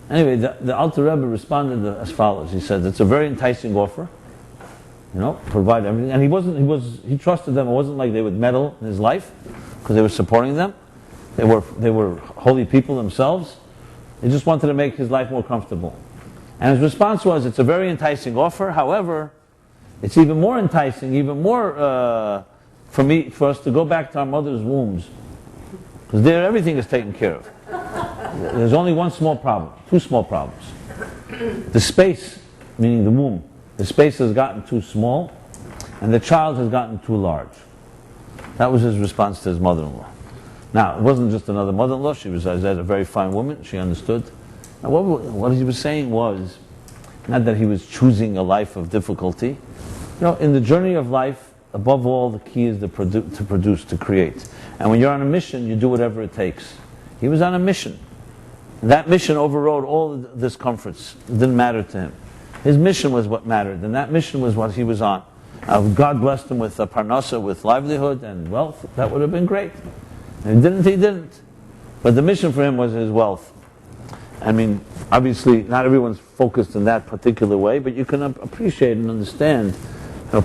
Anyway, the Alter Rebbe responded as follows. He said, it's a very enticing offer. Provide everything. And he trusted them. It wasn't like they would meddle in his life because they were supporting them. They were holy people themselves. They just wanted to make his life more comfortable. And his response was, it's a very enticing offer. However, it's even more enticing, even more for us to go back to our mother's wombs. Because there everything is taken care of. There's only one small problem, two small problems. The space, meaning the womb, the space has gotten too small, and the child has gotten too large. That was his response to his mother-in-law. Now, it wasn't just another mother-in-law. She was a very fine woman. She understood. Now, what he was saying was, not that he was choosing a life of difficulty. In the journey of life, above all, the key is to produce, to create. And when you're on a mission, you do whatever it takes. He was on a mission. And that mission overrode all the discomforts. It didn't matter to him. His mission was what mattered, and that mission was what he was on. God blessed him with a parnasa, with livelihood and wealth. That would have been great. And he didn't. But the mission for him was his wealth. I mean, obviously, not everyone's focused in that particular way, but you can appreciate and understand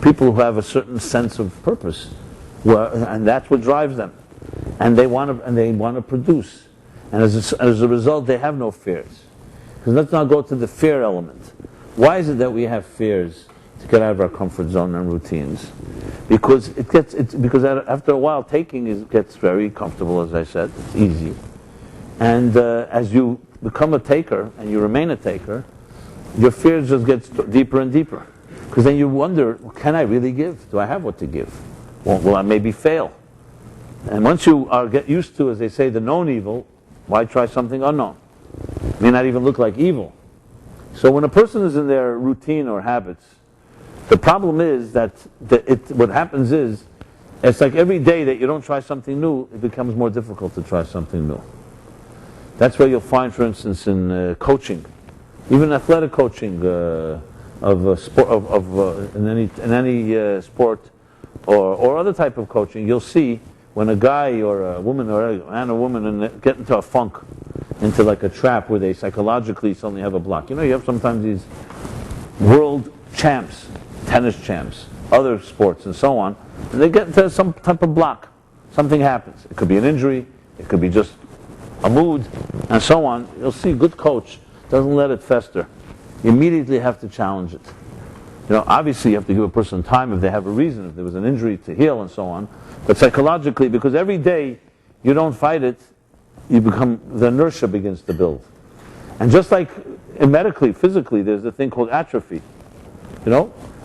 people who have a certain sense of purpose, and that's what drives them. And they want to produce. And as a result, they have no fears. Because let's now go to the fear element. Why is it that we have fears to get out of our comfort zone and routines? Because after a while, taking gets very comfortable, as I said. It's easy. And as you become a taker and you remain a taker, your fears just get deeper and deeper. Because then you wonder, can I really give? Do I have what to give? Will I maybe fail? And once you get used to, as they say, the known evil, why try something unknown? It may not even look like evil. So when a person is in their routine or habits, the problem is that what happens is, it's like every day that you don't try something new, it becomes more difficult to try something new. That's where you'll find, for instance, in coaching, even athletic coaching in any sport or other type of coaching, you'll see when a guy or a woman or a man or woman get into a funk, into like a trap where they psychologically suddenly have a block. You have sometimes these world champs, tennis champs, other sports and so on, and they get into some type of block. Something happens. It could be an injury, it could be just a mood, and so on. You'll see a good coach doesn't let it fester. You immediately have to challenge it. Obviously you have to give a person time if they have a reason, if there was an injury to heal and so on. But psychologically, because every day you don't fight it, the inertia begins to build. And just like medically, physically, there's a thing called atrophy.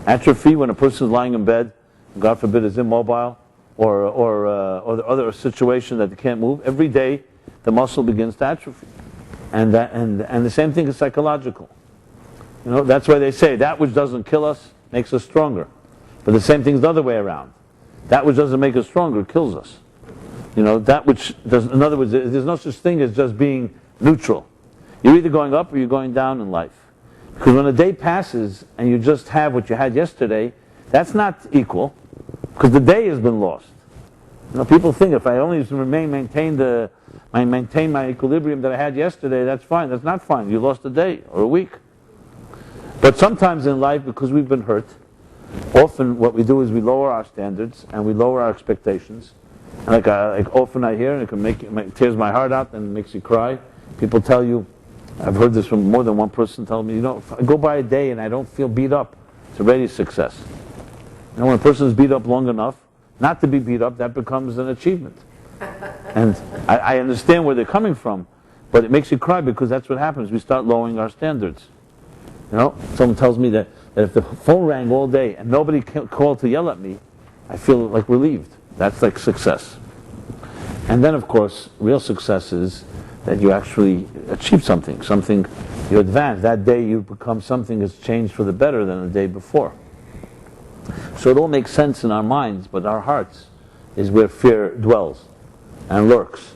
Atrophy when a person is lying in bed, God forbid is immobile, or the other situation that they can't move. Every day the muscle begins to atrophy. And the same thing is psychological. That's why they say that which doesn't kill us makes us stronger. But the same thing is the other way around. That which doesn't make us stronger kills us. That which does, in other words, there's no such thing as just being neutral. You're either going up or you're going down in life. Because when a day passes and you just have what you had yesterday, that's not equal, because the day has been lost. People think if I only maintain my equilibrium that I had yesterday, that's fine. That's not fine. You lost a day or a week. But sometimes in life, because we've been hurt, often what we do is we lower our standards and we lower our expectations. And like often I hear, and it tears my heart out and makes you cry. People tell you, I've heard this from more than one person tell me, if I go by a day and I don't feel beat up, it's already a success. When a person is beat up long enough, not to be beat up, that becomes an achievement. And I understand where they're coming from, but it makes you cry because that's what happens. We start lowering our standards. Someone tells me that if the phone rang all day and nobody called to yell at me, I feel like relieved. That's like success. And then, of course, real success is that you actually achieve something you advance. That day you become something that's changed for the better than the day before. So it all makes sense in our minds, but our hearts is where fear dwells and lurks.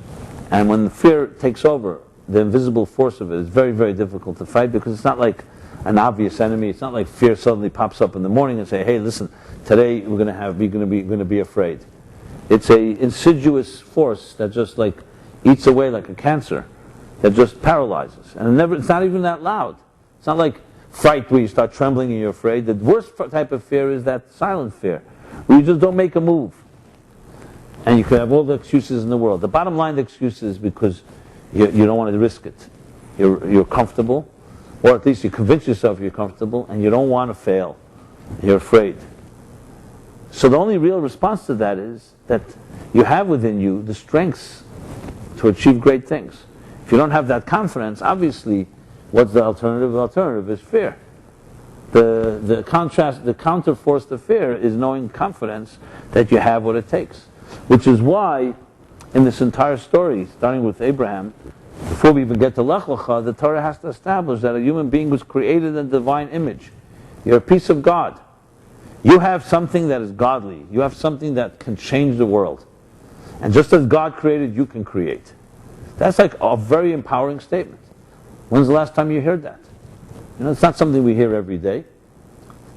And when the fear takes over, the invisible force of it is very, very difficult to fight, because it's not like an obvious enemy. It's not like fear suddenly pops up in the morning and say, "Hey, listen, today we're going to be afraid." It's a insidious force that just like eats away like a cancer, that just paralyzes. And it's not even that loud. It's not like fright where you start trembling and you're afraid. The worst type of fear is that silent fear, where you just don't make a move. And you can have all the excuses in the world. The bottom line, the excuse is because you don't want to risk it. You're comfortable, or at least you convince yourself you're comfortable, and you don't want to fail. You're afraid. So the only real response to that is that you have within you the strengths to achieve great things. If you don't have that confidence, obviously, what's the alternative? The alternative is fear. The counter force to fear is knowing confidence that you have what it takes. Which is why, in this entire story, starting with Abraham, before we even get to Lecha, the Torah has to establish that a human being was created in a divine image. You're a piece of God. You have something that is godly. You have something that can change the world. And just as God created, you can create. That's like a very empowering statement. When's the last time you heard that? It's not something we hear every day.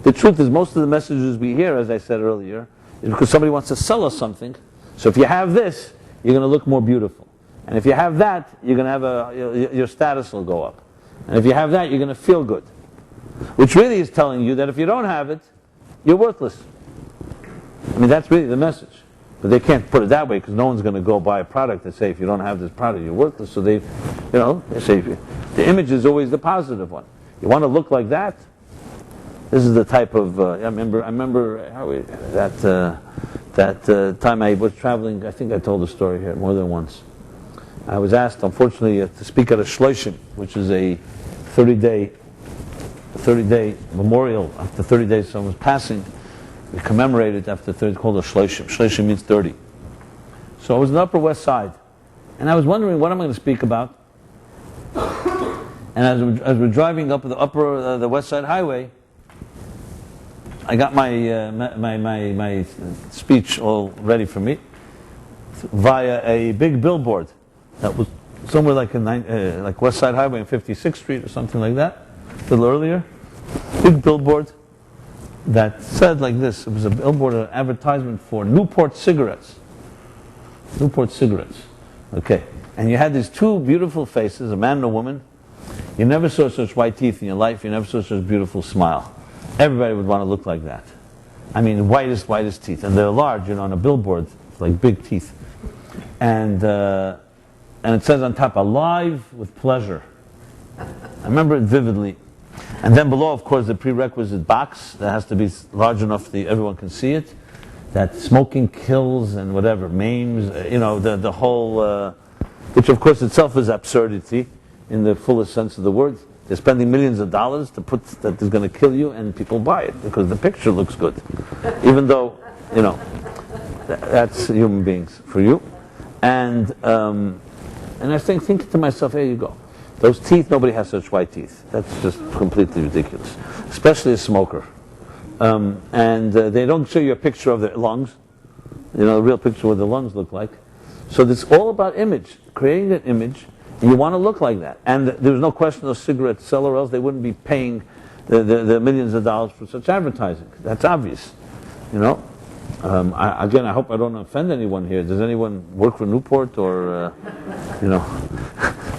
The truth is, most of the messages we hear, as I said earlier, is because somebody wants to sell us something. So if you have this, you're going to look more beautiful. And if you have that, you're going to have your status will go up. And if you have that, you're going to feel good. Which really is telling you that if you don't have it, you're worthless. That's really the message. But they can't put it that way, because no one's going to go buy a product and say, if you don't have this product, you're worthless. So they say the image is always the positive one. You want to look like that? This is the type of. I remember that time I was traveling. I think I told the story here more than once. I was asked, unfortunately, to speak at a shloshim, which is a 30-day memorial. After 30 days someone was passing, we commemorate it after 30, called a shloshim. Shloshim means 30. So I was in the Upper West Side, and I was wondering what I'm going to speak about. And as we're driving up the West Side Highway, I got my speech all ready for me via a big billboard that was somewhere like West Side Highway and 56th Street or something like that, a little earlier. Big billboard that said like this. It was a billboard, an advertisement for Newport cigarettes. Newport cigarettes. Okay. And you had these two beautiful faces, a man and a woman. You never saw such white teeth in your life. You never saw such a beautiful smile. Everybody would want to look like that. Whitest teeth. And they're large, on a billboard, like big teeth. And it says on top, alive with pleasure. I remember it vividly. And then below, of course, the prerequisite box that has to be large enough that everyone can see it. That smoking kills and whatever, maims, the whole, which of course itself is absurdity in the fullest sense of the word. They're spending millions of dollars to put that is going to kill you, and people buy it because the picture looks good. Even though, that's human beings for you. And And I think thinking to myself, here you go. Those teeth, nobody has such white teeth. That's just completely ridiculous, especially a smoker. And they don't show you a picture of their lungs, a real picture of what the lungs look like. So it's all about image, creating an image, and you want to look like that. And there's no question those cigarettes sell, or else they wouldn't be paying the millions of dollars for such advertising. That's obvious, I hope I don't offend anyone here. Does anyone work for Newport or,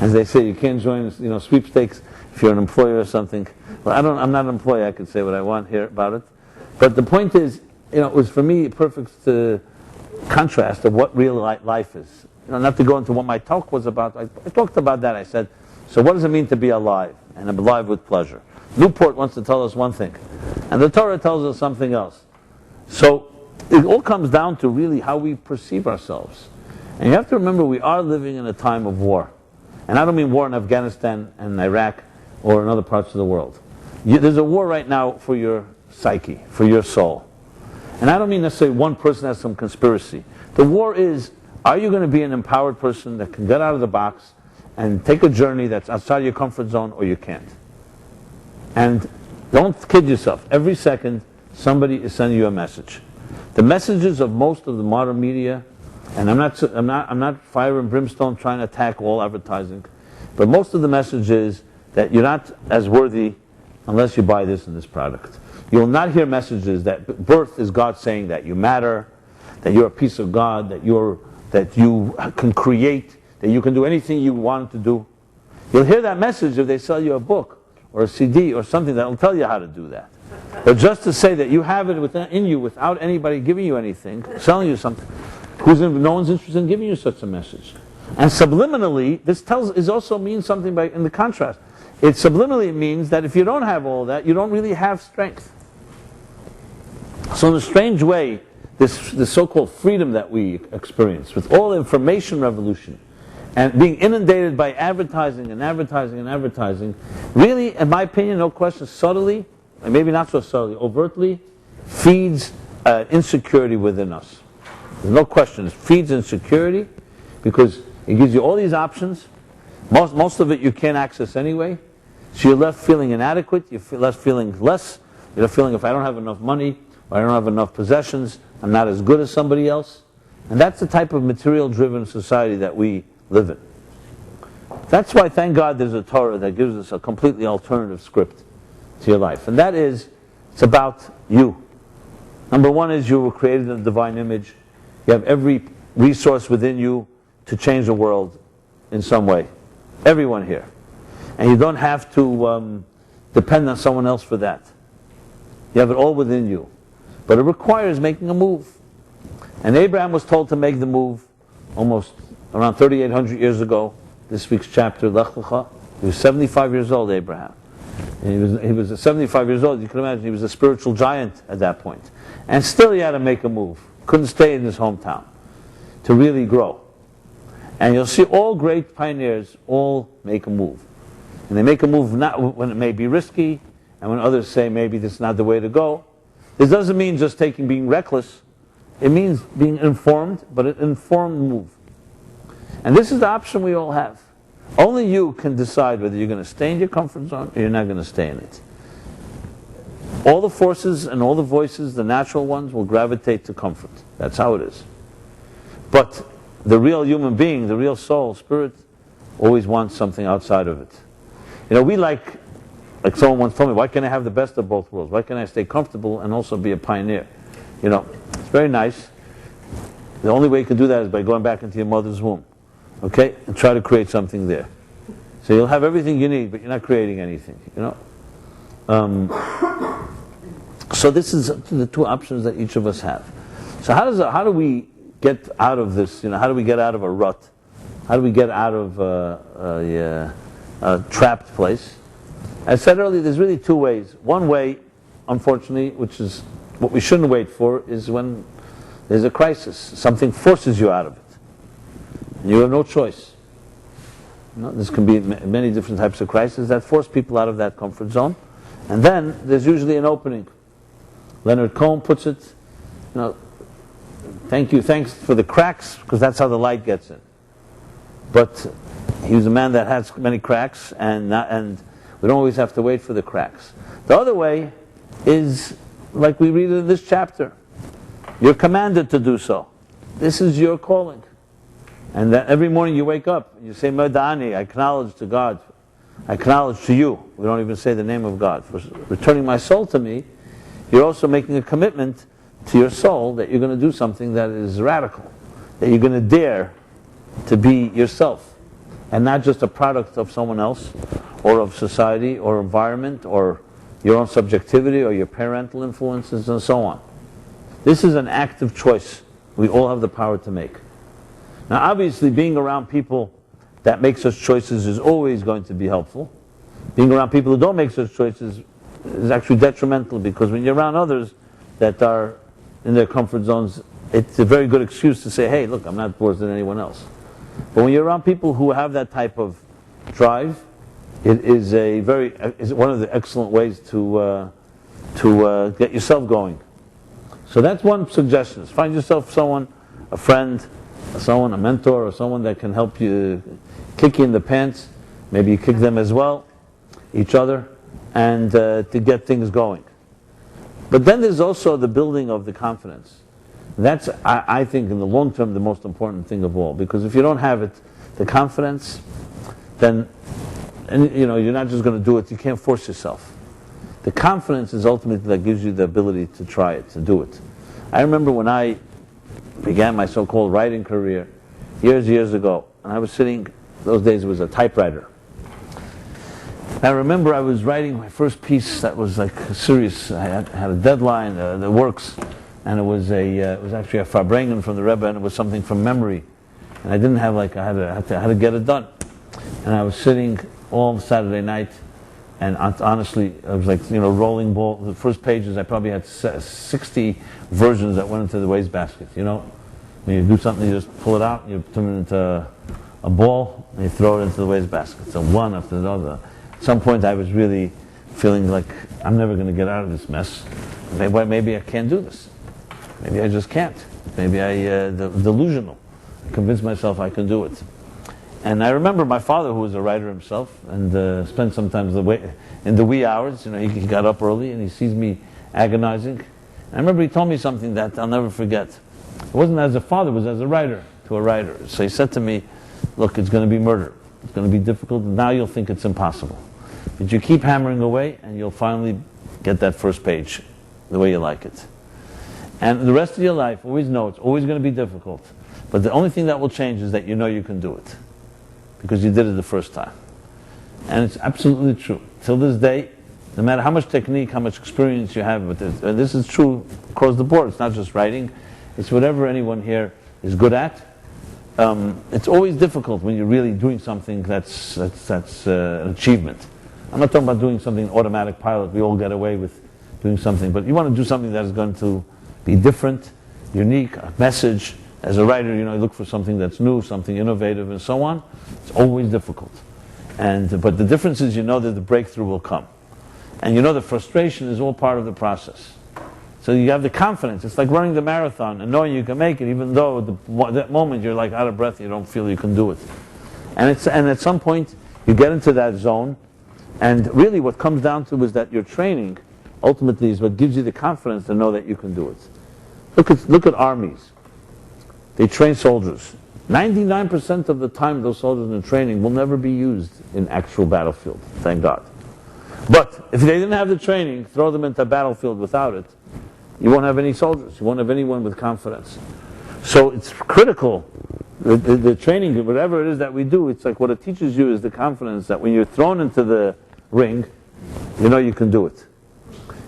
as they say, you can't join, sweepstakes if you're an employer or something. Well, I'm not an employee. I can say what I want here about it. But the point is, it was for me a perfect contrast of what real life is. Not to go into what my talk was about. I talked about that. I said, so what does it mean to be alive? And alive with pleasure. Newport wants to tell us one thing, and the Torah tells us something else. So it all comes down to really how we perceive ourselves. And you have to remember, we are living in a time of war. And I don't mean war in Afghanistan and Iraq or in other parts of the world. There's a war right now for your psyche, for your soul. And I don't mean necessarily one person has some conspiracy. The war is, are you going to be an empowered person that can get out of the box and take a journey that's outside your comfort zone, or you can't? And don't kid yourself. Every second, somebody is sending you a message. The messages of most of the modern media, and I'm not fire and brimstone trying to attack all advertising, but most of the message is that you're not as worthy unless you buy this and this product. You will not hear messages that birth is God saying that you matter, that you're a piece of God, that you can create, that you can do anything you want to do. You'll hear that message if they sell you a book or a CD or something that will tell you how to do that. But just to say that you have it in you without anybody giving you anything, selling you something, no one's interested in giving you such a message. And subliminally, this also means something in the contrast. It subliminally means that if you don't have all that, you don't really have strength. So in a strange way, this so-called freedom that we experience, with all the information revolution, and being inundated by advertising and advertising and advertising, really, in my opinion, no question, subtly, and maybe not so subtly, overtly, feeds insecurity within us. There's no question, it feeds insecurity, because it gives you all these options. Most of it you can't access anyway. So you're left feeling inadequate, you're left feeling if I don't have enough money, or I don't have enough possessions, I'm not as good as somebody else. And that's the type of material-driven society that we live in. That's why, thank God, there's a Torah that gives us a completely alternative script to your life. And that is, it's about you. Number one is you were created in the divine image. You have every resource within you to change the world in some way. Everyone here. And you don't have to depend on someone else for that. You have it all within you. But it requires making a move. And Abraham was told to make the move almost around 3,800 years ago. This week's chapter, Lech Lecha. He was 75 years old, Abraham. And he was 75 years old. You can imagine he was a spiritual giant at that point. And still he had to make a move. Couldn't stay in his hometown to really grow. And you'll see all great pioneers all make a move. And they make a move not when it may be risky, and when others say maybe this is not the way to go. This doesn't mean just being reckless. It means being informed, but an informed move. And this is the option we all have. Only you can decide whether you're going to stay in your comfort zone or you're not going to stay in it. All the forces and all the voices, the natural ones, will gravitate to comfort. That's how it is. But the real human being, the real soul, spirit, always wants something outside of it. We like someone once told me, why can't I have the best of both worlds? Why can't I stay comfortable and also be a pioneer? It's very nice. The only way you can do that is by going back into your mother's womb. Okay? And try to create something there. So you'll have everything you need, but you're not creating anything. So this is the two options that each of us have. So how do we get out of this? How do we get out of a rut? How do we get out of a trapped place? As I said earlier, there's really two ways. One way, unfortunately, which is what we shouldn't wait for, is when there's a crisis. Something forces you out of it. And you have no choice. This can be many different types of crises that force people out of that comfort zone. And then there's usually an opening. Leonard Cohen puts it, thanks for the cracks, because that's how the light gets in. But He was a man that has many cracks, and we don't always have to wait for the cracks. The other way is, like we read in this chapter, you're commanded to do so. This is your calling. And that every morning you wake up and you say, Medani, I acknowledge to God, I acknowledge to you. We don't even say the name of God. For returning my soul to me, you're also making a commitment to your soul that you're going to do something that is radical, that you're going to dare to be yourself, and not just a product of someone else, or of society, or environment, or your own subjectivity, or your parental influences, and so on. This is an active choice we all have the power to make. Now obviously being around people that make such choices is always going to be helpful. Being around people who don't make such choices is actually detrimental, because when you're around others that are in their comfort zones, it's a very good excuse to say, hey, look, I'm not worse than anyone else. But when you're around people who have that type of drive, it is is one of the excellent ways to get yourself going. So that's one suggestion. Find yourself someone, a friend, someone, a mentor, or someone that can help you, kick you in the pants. Maybe you kick them as well, each other, and to get things going. But then there's also the building of the confidence. That's, I think, in the long term, the most important thing of all. Because if you don't have it, the confidence, then you're not just going to do it. You can't force yourself. The confidence is ultimately that gives you the ability to try it, to do it. I remember when I began my so-called writing career years ago, and I was sitting, those days it was a typewriter. I remember I was writing my first piece that was like serious. I had a deadline, the works, and it was actually a Farbrengen from the Rebbe, and it was something from memory, and I didn't have I had to get it done, and I was sitting all Saturday night, and honestly, I was rolling ball. The first pages, I probably had 60 versions that went into the wastebasket. When you do something, you just pull it out, you turn it into a ball, and you throw it into the wastebasket. So one after the other. At some point, I was really feeling like I'm never going to get out of this mess. Maybe I can't do this. Maybe I just can't. Maybe I'm delusional. I convinced myself I can do it. And I remember my father, who was a writer himself, and spent sometimes in the wee hours. He got up early, and he sees me agonizing. I remember he told me something that I'll never forget. It wasn't as a father, it was as a writer to a writer. So he said to me, look, it's going to be murder. It's going to be difficult. Now you'll think it's impossible. But you keep hammering away, and you'll finally get that first page the way you like it. And the rest of your life, always know it's always going to be difficult. But the only thing that will change is that you know you can do it, because you did it the first time. And it's absolutely true. Till this day, no matter how much technique, how much experience you have with this, and this is true across the board, it's not just writing, it's whatever anyone here is good at. It's always difficult when you're really doing something that's an achievement. I'm not talking about doing something automatic pilot, we all get away with doing something, but you want to do something that is going to be different, unique, a message. As a writer, you look for something that's new, something innovative, and so on. It's always difficult. But the difference is that the breakthrough will come. And the frustration is all part of the process. So you have the confidence. It's like running the marathon and knowing you can make it, even though that moment you're like out of breath, you don't feel you can do it. And at some point, you get into that zone, and really what comes down to is that your training ultimately is what gives you the confidence to know that you can do it. Look at armies. They train soldiers. 99% of the time those soldiers in training will never be used in actual battlefield, thank God. But if they didn't have the training, throw them into a battlefield without it, you won't have any soldiers. You won't have anyone with confidence. So it's critical. The training, whatever it is that we do, it's like what it teaches you is the confidence that when you're thrown into the ring, you can do it.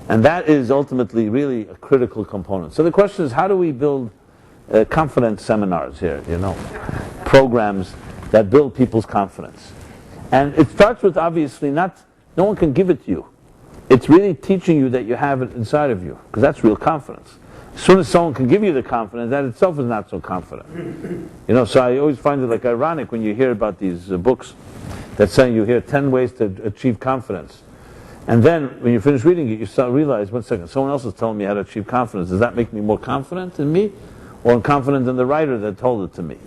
And that is ultimately really a critical component. So the question is, how do we build confidence seminars here, programs that build people's confidence? And it starts with, obviously, no one can give it to you. It's really teaching you that you have it inside of you, because that's real confidence. As soon as someone can give you the confidence, that itself is not so confident. So I always find it ironic when you hear about these books that say you hear 10 ways to achieve confidence. And then when you finish reading it, you start to realize, 1 second, someone else is telling me how to achieve confidence. Does that make me more confident in me? Or confident in the writer that told it to me,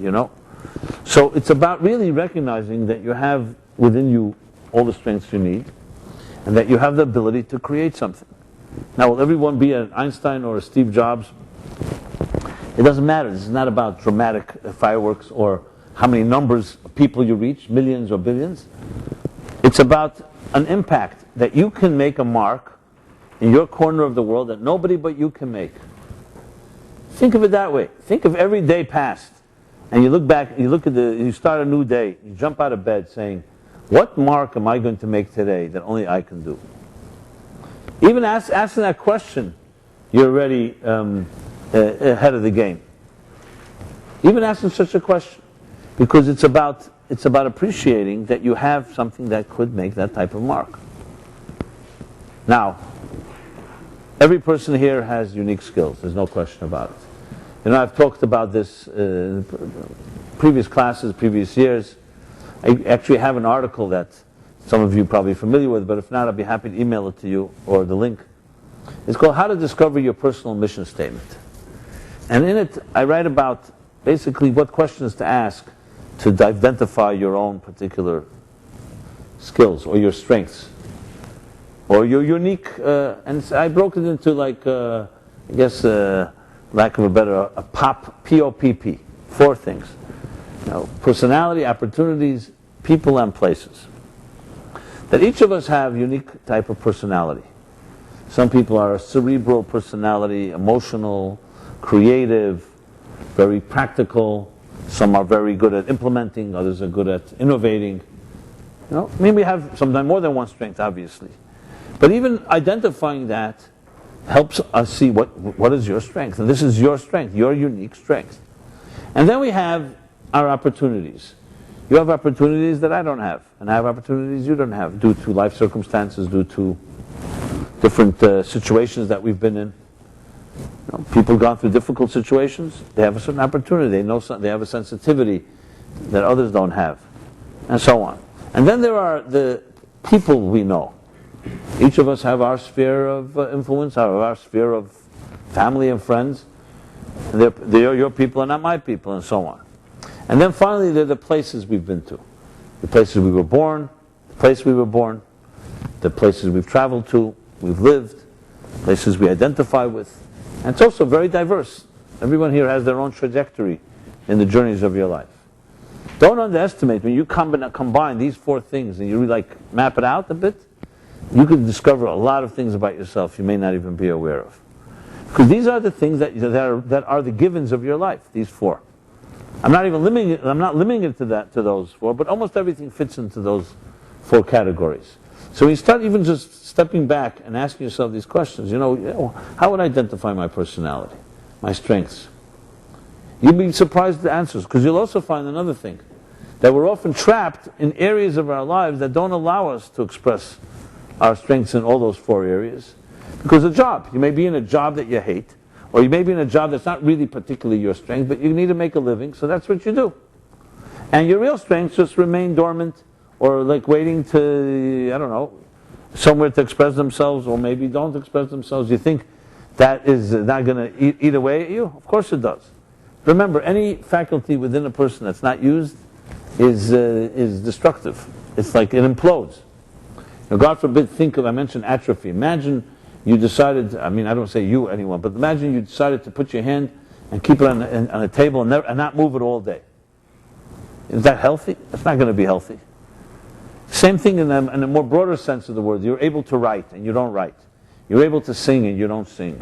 So it's about really recognizing that you have within you all the strengths you need, and that you have the ability to create something. Now, will everyone be an Einstein or a Steve Jobs? It doesn't matter. This is not about dramatic fireworks or how many numbers of people you reach, millions or billions. It's about an impact that you can make a mark in your corner of the world that nobody but you can make. Think of it that way. Think of every day past, and you look back, you start a new day, you jump out of bed saying, what mark am I going to make today that only I can do? Even asking that question, you're already ahead of the game. Even asking such a question, because it's about appreciating that you have something that could make that type of mark. Now, every person here has unique skills. There's no question about it. You know, I've talked about this in previous classes, previous years. I actually have an article that some of you are probably familiar with, but if not, I'll be happy to email it to you, or the link. It's called How to Discover Your Personal Mission Statement. And in it, I write about basically what questions to ask to identify your own particular skills or your strengths or your unique, and I broke it into like, I guess, lack of a better, a POPP, 4 things. You know, personality, opportunities, people, and places. That each of us have unique type of personality. Some people are a cerebral personality, emotional, creative, very practical. Some are very good at implementing, others are good at innovating. You know, maybe we have sometimes more than one strength, obviously. But even identifying that helps us see what is your strength. And this is your strength, your unique strength. And then we have our opportunities. You have opportunities that I don't have, and I have opportunities you don't have, due to life circumstances, due to different situations that we've been in. You know, people gone through difficult situations, they have a certain opportunity, they have a sensitivity that others don't have, and so on. And then there are the people we know. Each of us have our sphere of influence, our sphere of family and friends. They're your people and not my people, and so on. And then finally, there are the places we've been to. The places we were born, the place we were born, the places we've traveled to, we've lived, places we identify with. And it's also very diverse. Everyone here has their own trajectory in the journeys of your life. Don't underestimate, when you combine these 4 things and you really map it out a bit, you can discover a lot of things about yourself you may not even be aware of. Because these are the things that are the givens of your life, these 4. I'm not limiting it to those 4, but almost everything fits into those 4 categories. So when you start even just stepping back and asking yourself these questions, how would I identify my personality, my strengths? You'll be surprised at the answers, because you'll also find another thing, that we're often trapped in areas of our lives that don't allow us to express our strengths in all those 4 areas. Because a job, you may be in a job that you hate, or you may be in a job that's not really particularly your strength, but you need to make a living, so that's what you do. And your real strengths just remain dormant, or waiting to, I don't know, somewhere to express themselves, or maybe don't express themselves. You think that is not going to eat away at you? Of course it does. Remember, any faculty within a person that's not used is destructive. It's like it implodes. Now, God forbid, I mentioned atrophy. Imagine you decided, I don't say you, anyone, but imagine you decided to put your hand and keep it on a table and not move it all day. Is that healthy? That's not going to be healthy. Same thing in a more broader sense of the word. You're able to write and you don't write. You're able to sing and you don't sing.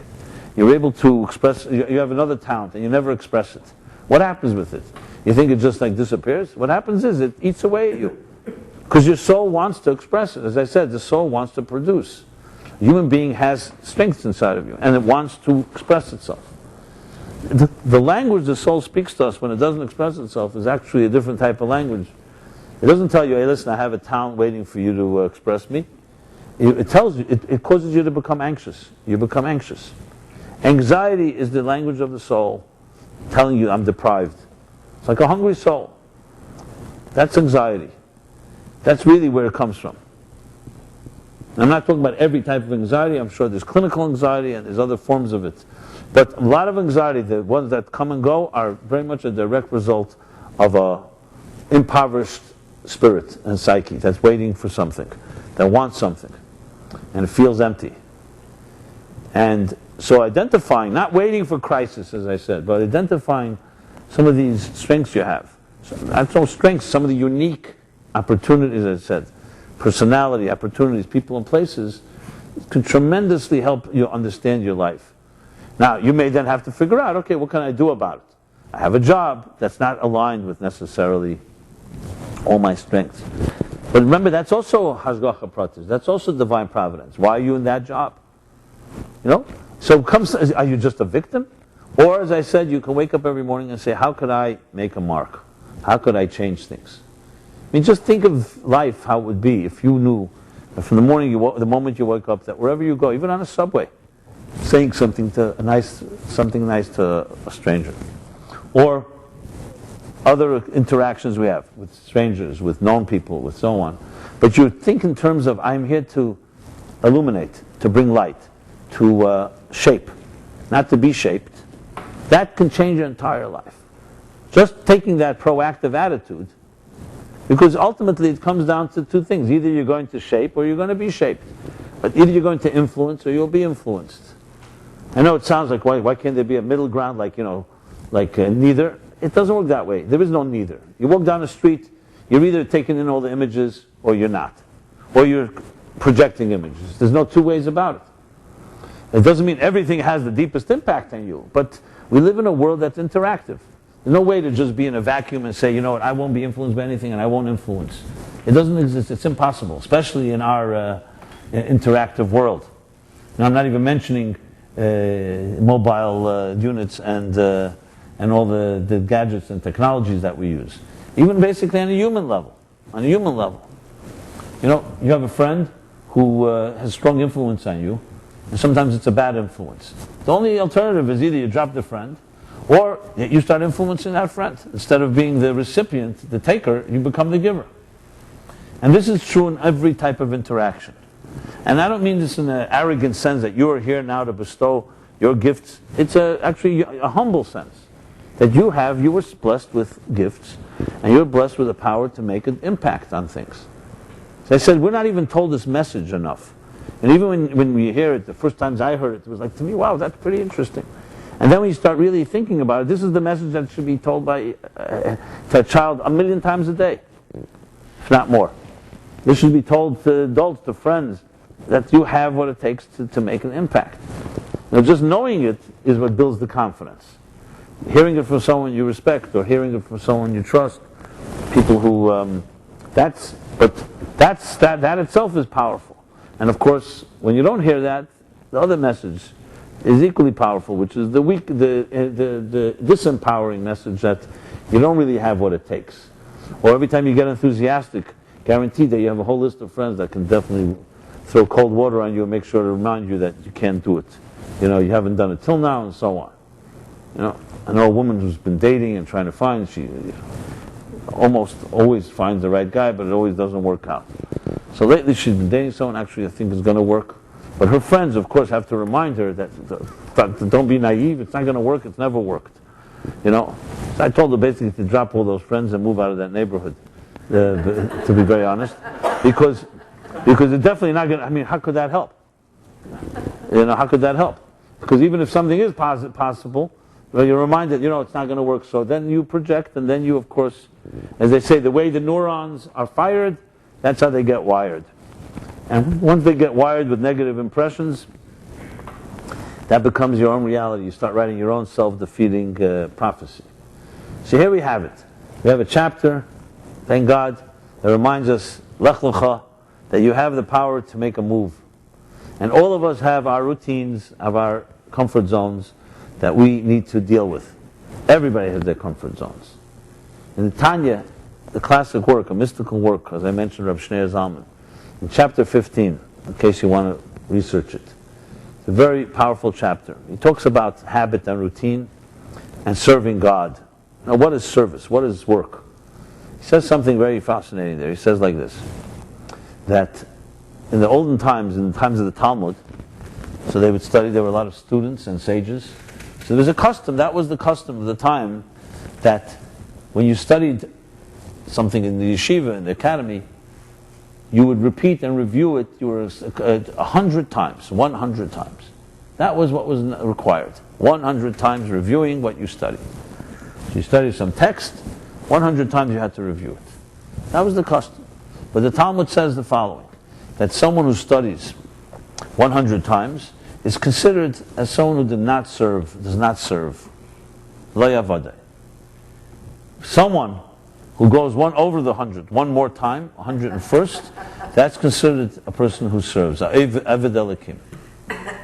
You're able to express, you have another talent and you never express it. What happens with it? You think it just disappears? What happens is it eats away at you. Because your soul wants to express it. As I said, the soul wants to produce. A human being has strengths inside of you, and it wants to express itself. The language the soul speaks to us when it doesn't express itself is actually a different type of language. It doesn't tell you, hey, listen, I have a talent waiting for you to express me. It tells you, it causes you to become anxious. You become anxious. Anxiety is the language of the soul telling you, I'm deprived. It's like a hungry soul. That's anxiety. That's really where it comes from. I'm not talking about every type of anxiety. I'm sure there's clinical anxiety and there's other forms of it. But a lot of anxiety, the ones that come and go, are very much a direct result of a impoverished spirit and psyche that's waiting for something, that wants something, and it feels empty. And so identifying, not waiting for crisis, as I said, but identifying some of these strengths you have. So strengths, some of the unique opportunities, as I said, personality, opportunities, people and places, can tremendously help you understand your life. Now, you may then have to figure out, okay, what can I do about it? I have a job that's not aligned with necessarily all my strengths. But remember, that's also Hashgacha Pratis. That's also divine providence. Why are you in that job? So are you just a victim? Or, as I said, you can wake up every morning and say, how could I make a mark? How could I change things? I mean, just think of life, how it would be if you knew that from the moment you wake up, that wherever you go, even on a subway, saying something nice to a stranger. Or other interactions we have with strangers, with known people, with so on. But you think in terms of, I'm here to illuminate, to bring light, to shape, not to be shaped. That can change your entire life. Just taking that proactive attitude, because ultimately it comes down to two things. Either you're going to shape or you're going to be shaped. But either you're going to influence or you'll be influenced. I know it sounds like, why can't there be a middle ground, like neither? It doesn't work that way. There is no neither. You walk down the street, you're either taking in all the images or you're not. Or you're projecting images. There's no two ways about it. It doesn't mean everything has the deepest impact on you, but we live in a world that's interactive. There's no way to just be in a vacuum and say, you know what, I won't be influenced by anything and I won't influence. It doesn't exist. It's impossible, especially in our interactive world. Now, I'm not even mentioning mobile units and all the gadgets and technologies that we use. Even basically on a human level. You have a friend who has strong influence on you, and sometimes it's a bad influence. The only alternative is either you drop the friend, or you start influencing that friend. Instead of being the recipient, the taker, you become the giver. And this is true in every type of interaction. And I don't mean this in an arrogant sense that you are here now to bestow your gifts. It's actually a humble sense. That you were blessed with gifts, and you're blessed with the power to make an impact on things. So I said, we're not even told this message enough. And even when we hear it, the first times I heard it, it was like, to me, wow, that's pretty interesting. And then when you start really thinking about it, this is the message that should be told to a child 1,000,000 times a day, if not more. This should be told to adults, to friends, that you have what it takes to make an impact. Now, just knowing it is what builds the confidence. Hearing it from someone you respect, or hearing it from someone you trust, people who, that itself is powerful. And of course, when you don't hear that, the other message is equally powerful, which is the disempowering message that you don't really have what it takes. Or every time you get enthusiastic, guaranteed that you have a whole list of friends that can definitely throw cold water on you and make sure to remind you that you can't do it. You haven't done it till now, and so on. I know a woman who's been dating and trying to find, she almost always finds the right guy, but it always doesn't work out. So lately she's been dating someone actually I think is going to work. But her friends, of course, have to remind her that don't be naive, it's not going to work, it's never worked. So I told her basically to drop all those friends and move out of that neighborhood, to be very honest. Because it's definitely not going to, I mean, how could that help? How could that help? Because even if something is possible, you're reminded, it's not going to work. So then you project, and then you, of course, as they say, the way the neurons are fired, that's how they get wired. And once they get wired with negative impressions, that becomes your own reality. You start writing your own self-defeating prophecy. So here we have it. We have a chapter, thank God, that reminds us, Lech Lecha, that you have the power to make a move. And all of us have our routines, have our comfort zones that we need to deal with. Everybody has their comfort zones. In the Tanya, the classic work, a mystical work, as I mentioned, Rav Shneir Zalman, in chapter 15, in case you want to research it. It's a very powerful chapter. He talks about habit and routine and serving God. Now, what is service? What is work? He says something very fascinating there. He says like this, that in the olden times, in the times of the Talmud, so they would study, there were a lot of students and sages. So there was a custom, that was the custom of the time, that when you studied something in the yeshiva, in the academy, you would repeat and review it 100 times, 100 times. That was what was required. 100 times reviewing what you studied. If you studied some text, 100 times you had to review it. That was the custom. But the Talmud says the following, that someone who studies 100 times is considered as someone who does not serve. Lo yavadeh. Someone who goes one over the 100, one more time, 101st, that's considered a person who serves. Eved Elikim.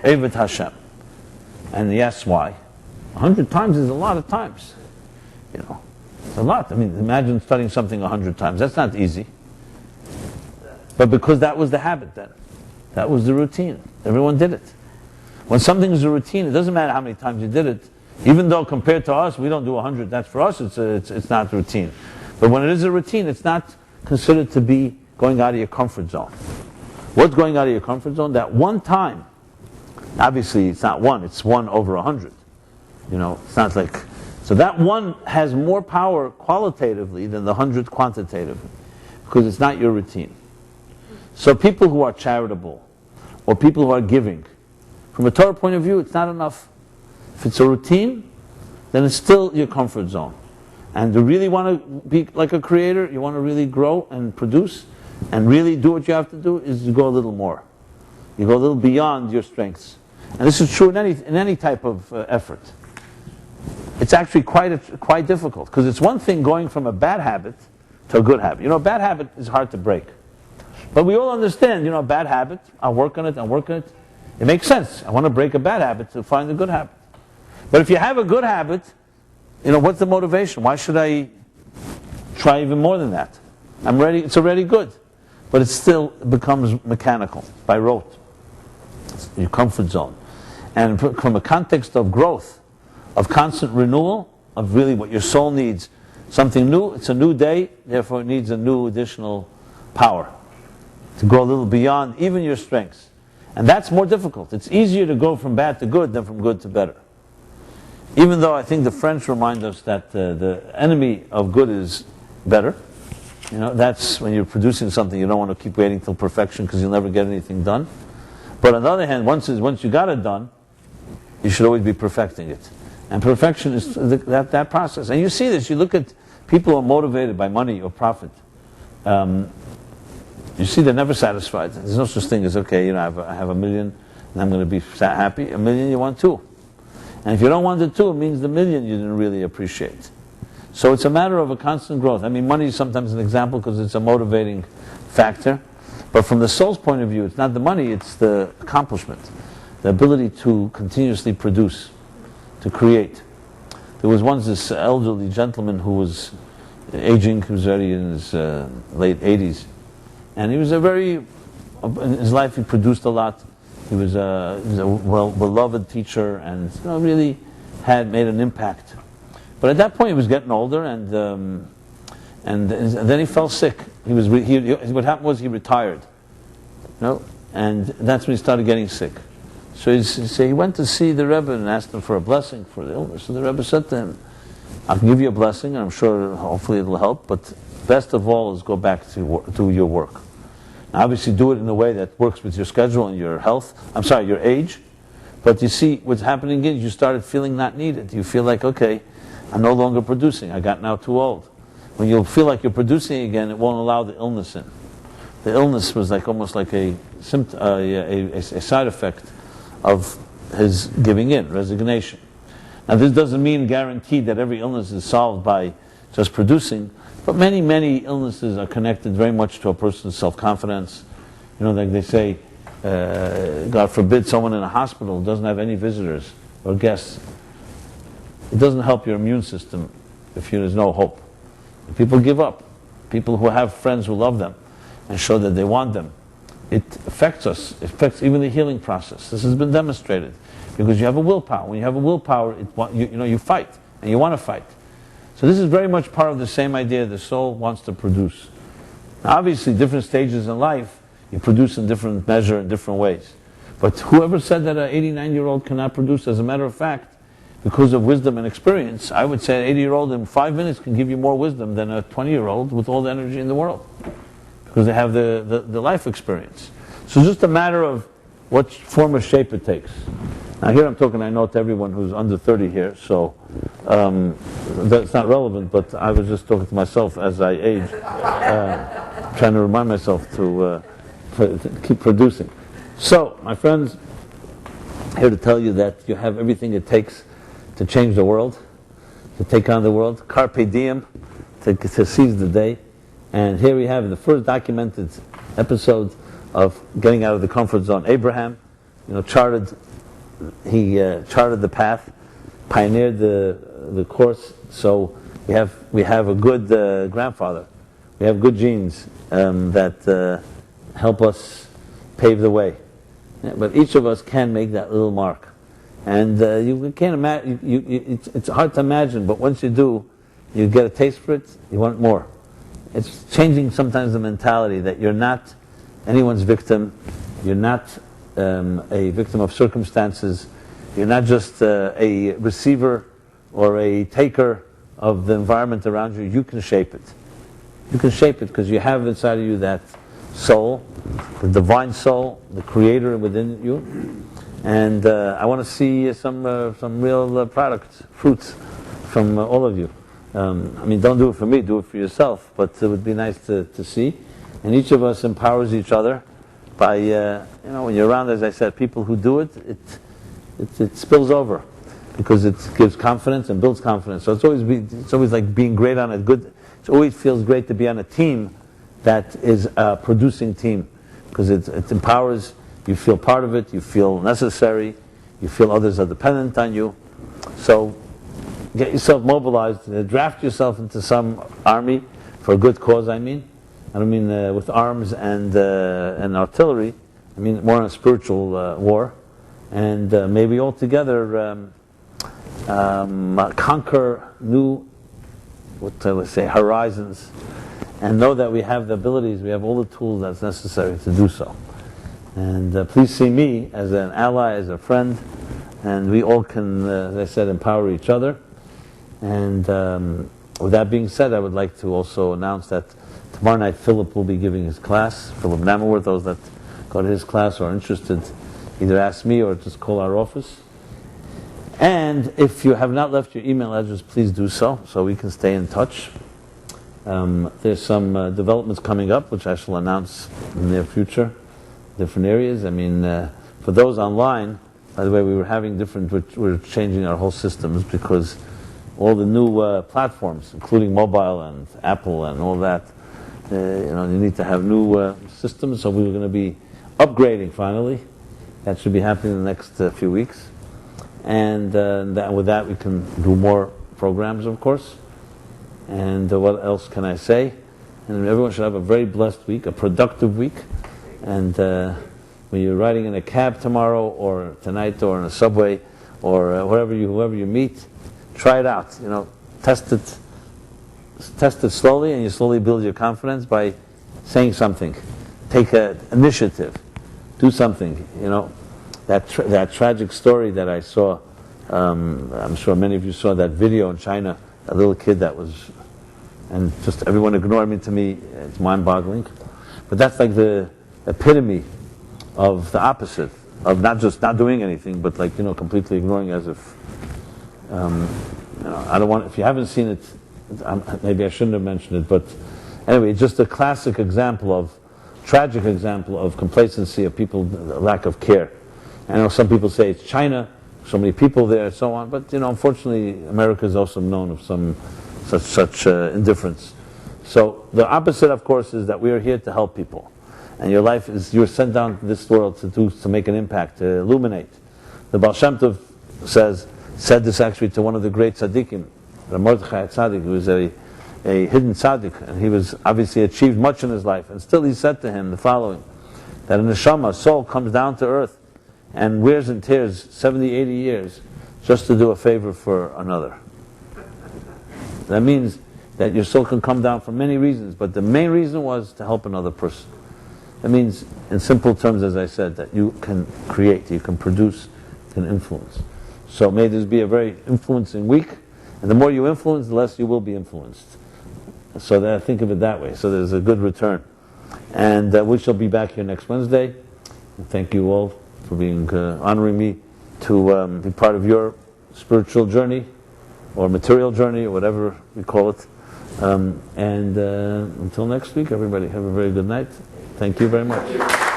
Eved Hashem. And he asks why. 100 times is a lot of times. You know, it's a lot. I mean, imagine studying something 100 times. That's not easy. But because that was the habit then. That was the routine. Everyone did it. When something is a routine, it doesn't matter how many times you did it. Even though compared to us, we don't do 100. That's for us, it's not routine. But when it is a routine, it's not considered to be going out of your comfort zone. What's going out of your comfort zone? That one time. Obviously, it's not one. It's 1 over 100. You know, it's not like... So that one has more power qualitatively than the 100 quantitatively. Because it's not your routine. So people who are charitable, or people who are giving, from a Torah point of view, it's not enough. If it's a routine, then it's still your comfort zone. And to really want to be like a creator, you want to really grow and produce, and really do what you have to do, is you go a little more. You go a little beyond your strengths. And this is true in any type of effort. It's actually quite difficult, because it's one thing going from a bad habit to a good habit. You know, a bad habit is hard to break. But we all understand, you know, a bad habit, I'll work on it. It makes sense. I want to break a bad habit to find a good habit. But if you have a good habit, you know, what's the motivation? Why should I try even more than that? I'm ready, it's already good. But it still becomes mechanical, by rote. It's your comfort zone. And from a context of growth, of constant renewal, of really what your soul needs, something new, it's a new day, therefore it needs a new additional power to go a little beyond even your strengths. And that's more difficult. It's easier to go from bad to good than from good to better. Even though I think the French remind us that the enemy of good is better. You know, that's when you're producing something, you don't want to keep waiting till perfection because you'll never get anything done. But on the other hand, once you got it done, you should always be perfecting it. And perfection is that process. And you see this, you look at people who are motivated by money or profit. You see they're never satisfied. There's no such thing as, okay, you know, I have $1 million and I'm going to be happy. $1 million, you want 2. And if you don't want the 2, it means the $1 million you didn't really appreciate. So it's a matter of a constant growth. I mean, money is sometimes an example because it's a motivating factor. But from the soul's point of view, it's not the money, it's the accomplishment. The ability to continuously produce, to create. There was once this elderly gentleman who was aging, he was already in his late 80s. And he was in his life he produced a lot. He was a beloved teacher and, you know, really had made an impact. But at that point he was getting older and then he fell sick. What happened was he retired. You know, and that's when he started getting sick. So he went to see the Rebbe and asked him for a blessing for the illness. So the Rebbe said to him, I'll give you a blessing and I'm sure hopefully it'll help, but best of all is go back to your work. Now, obviously do it in a way that works with your schedule and your health, your age. But you see, what's happening is you started feeling not needed. You feel like, okay, I'm no longer producing. I got now too old. When you'll feel like you're producing again, it won't allow the illness in. The illness was almost like a side effect of his giving in, resignation. Now this doesn't mean guaranteed that every illness is solved by just producing, but many, many illnesses are connected very much to a person's self-confidence. You know, like they say, God forbid someone in a hospital doesn't have any visitors or guests. It doesn't help your immune system if there's no hope. If people give up, people who have friends who love them and show that they want them, it affects us. It affects even the healing process. This has been demonstrated because you have a willpower. When you have a willpower, you fight and you want to fight. So this is very much part of the same idea the soul wants to produce. Now, obviously, different stages in life, you produce in different measure, in different ways. But whoever said that an 89-year-old cannot produce, as a matter of fact, because of wisdom and experience, I would say an 80-year-old in 5 minutes can give you more wisdom than a 20-year-old with all the energy in the world, because they have the life experience. So it's just a matter of what form of shape it takes. Now here I'm talking, I know, to everyone who's under 30 here, so that's not relevant, but I was just talking to myself as I age, trying to remind myself to keep producing. So, my friends, here to tell you that you have everything it takes to change the world, to take on the world, carpe diem, to seize the day. And here we have the first documented episode of getting out of the comfort zone. Abraham, charted the path, pioneered the course. So we have a good grandfather. We have good genes that help us pave the way. Yeah, but each of us can make that little mark, and you can't imagine. It's hard to imagine, but once you do, you get a taste for it. You want more. It's changing sometimes the mentality that you're not anyone's victim. You're not a victim of circumstances. You're not just a receiver or a taker of the environment around you. You can shape it. You can shape it because you have inside of you that soul, the divine soul, the creator within you. And I want to see some real products, fruits from all of you. Don't do it for me, do it for yourself, but it would be nice to see. And each of us empowers each other by, when you're around, as I said, people who do it, it spills over because it gives confidence and builds confidence. So it's always like being great on a good, it always feels great to be on a team that is a producing team, because it empowers, you feel part of it, you feel necessary, you feel others are dependent on you. So get yourself mobilized, draft yourself into some army for a good cause. I don't mean with arms and artillery. I mean more on a spiritual war, and maybe all together conquer new, horizons, and know that we have the abilities, we have all the tools that's necessary to do so. And please see me as an ally, as a friend, and we all can, as I said, empower each other. And with that being said, I would like to also announce that tomorrow night Philip will be giving his class. Philip Namaworth, those that go to his class or are interested, either ask me or just call our office. And if you have not left your email address, please do so we can stay in touch. There's some developments coming up, which I shall announce in the near future, different areas. For those online, by the way, we're changing our whole systems because all the new platforms, including mobile and Apple and all that, you need to have new systems. So we're going to be upgrading finally. That should be happening in the next few weeks. And with that, we can do more programs, of course. And what else can I say? And everyone should have a very blessed week, a productive week. And when you're riding in a cab tomorrow or tonight or in a subway or whoever you meet, try it out. Test it slowly, and you slowly build your confidence by saying something. Take an initiative. Do something. That tragic story that I saw. I'm sure many of you saw that video in China. A little kid that was, and just everyone ignored me. To me, it's mind-boggling. But that's like the epitome of the opposite of not just not doing anything, but completely ignoring, as if I don't want. If you haven't seen it, maybe I shouldn't have mentioned it. But anyway, it's just a classic tragic example of complacency of people, lack of care. I know some people say it's China, so many people there, and so on. But unfortunately, America is also known of some such indifference. So the opposite, of course, is that we are here to help people, and your life is you're sent down to this world to make an impact, to illuminate. The Baal Shem Tov said this actually to one of the great tzaddikim, Rav Mordechai Tzaddik, who was a hidden tzaddik, and he was obviously achieved much in his life, and still he said to him the following: that a neshama, soul, comes down to earth and wears and tears 70, 80 years just to do a favor for another. That means that your soul can come down for many reasons, but the main reason was to help another person. That means, in simple terms, as I said, that you can create, you can produce, you can influence. So may this be a very influencing week, and the more you influence, the less you will be influenced. So that, think of it that way. So there's a good return. And we shall be back here next Wednesday. And thank you all for being honoring me to be part of your spiritual journey, or material journey, or whatever we call it. And until next week, everybody, have a very good night. Thank you very much.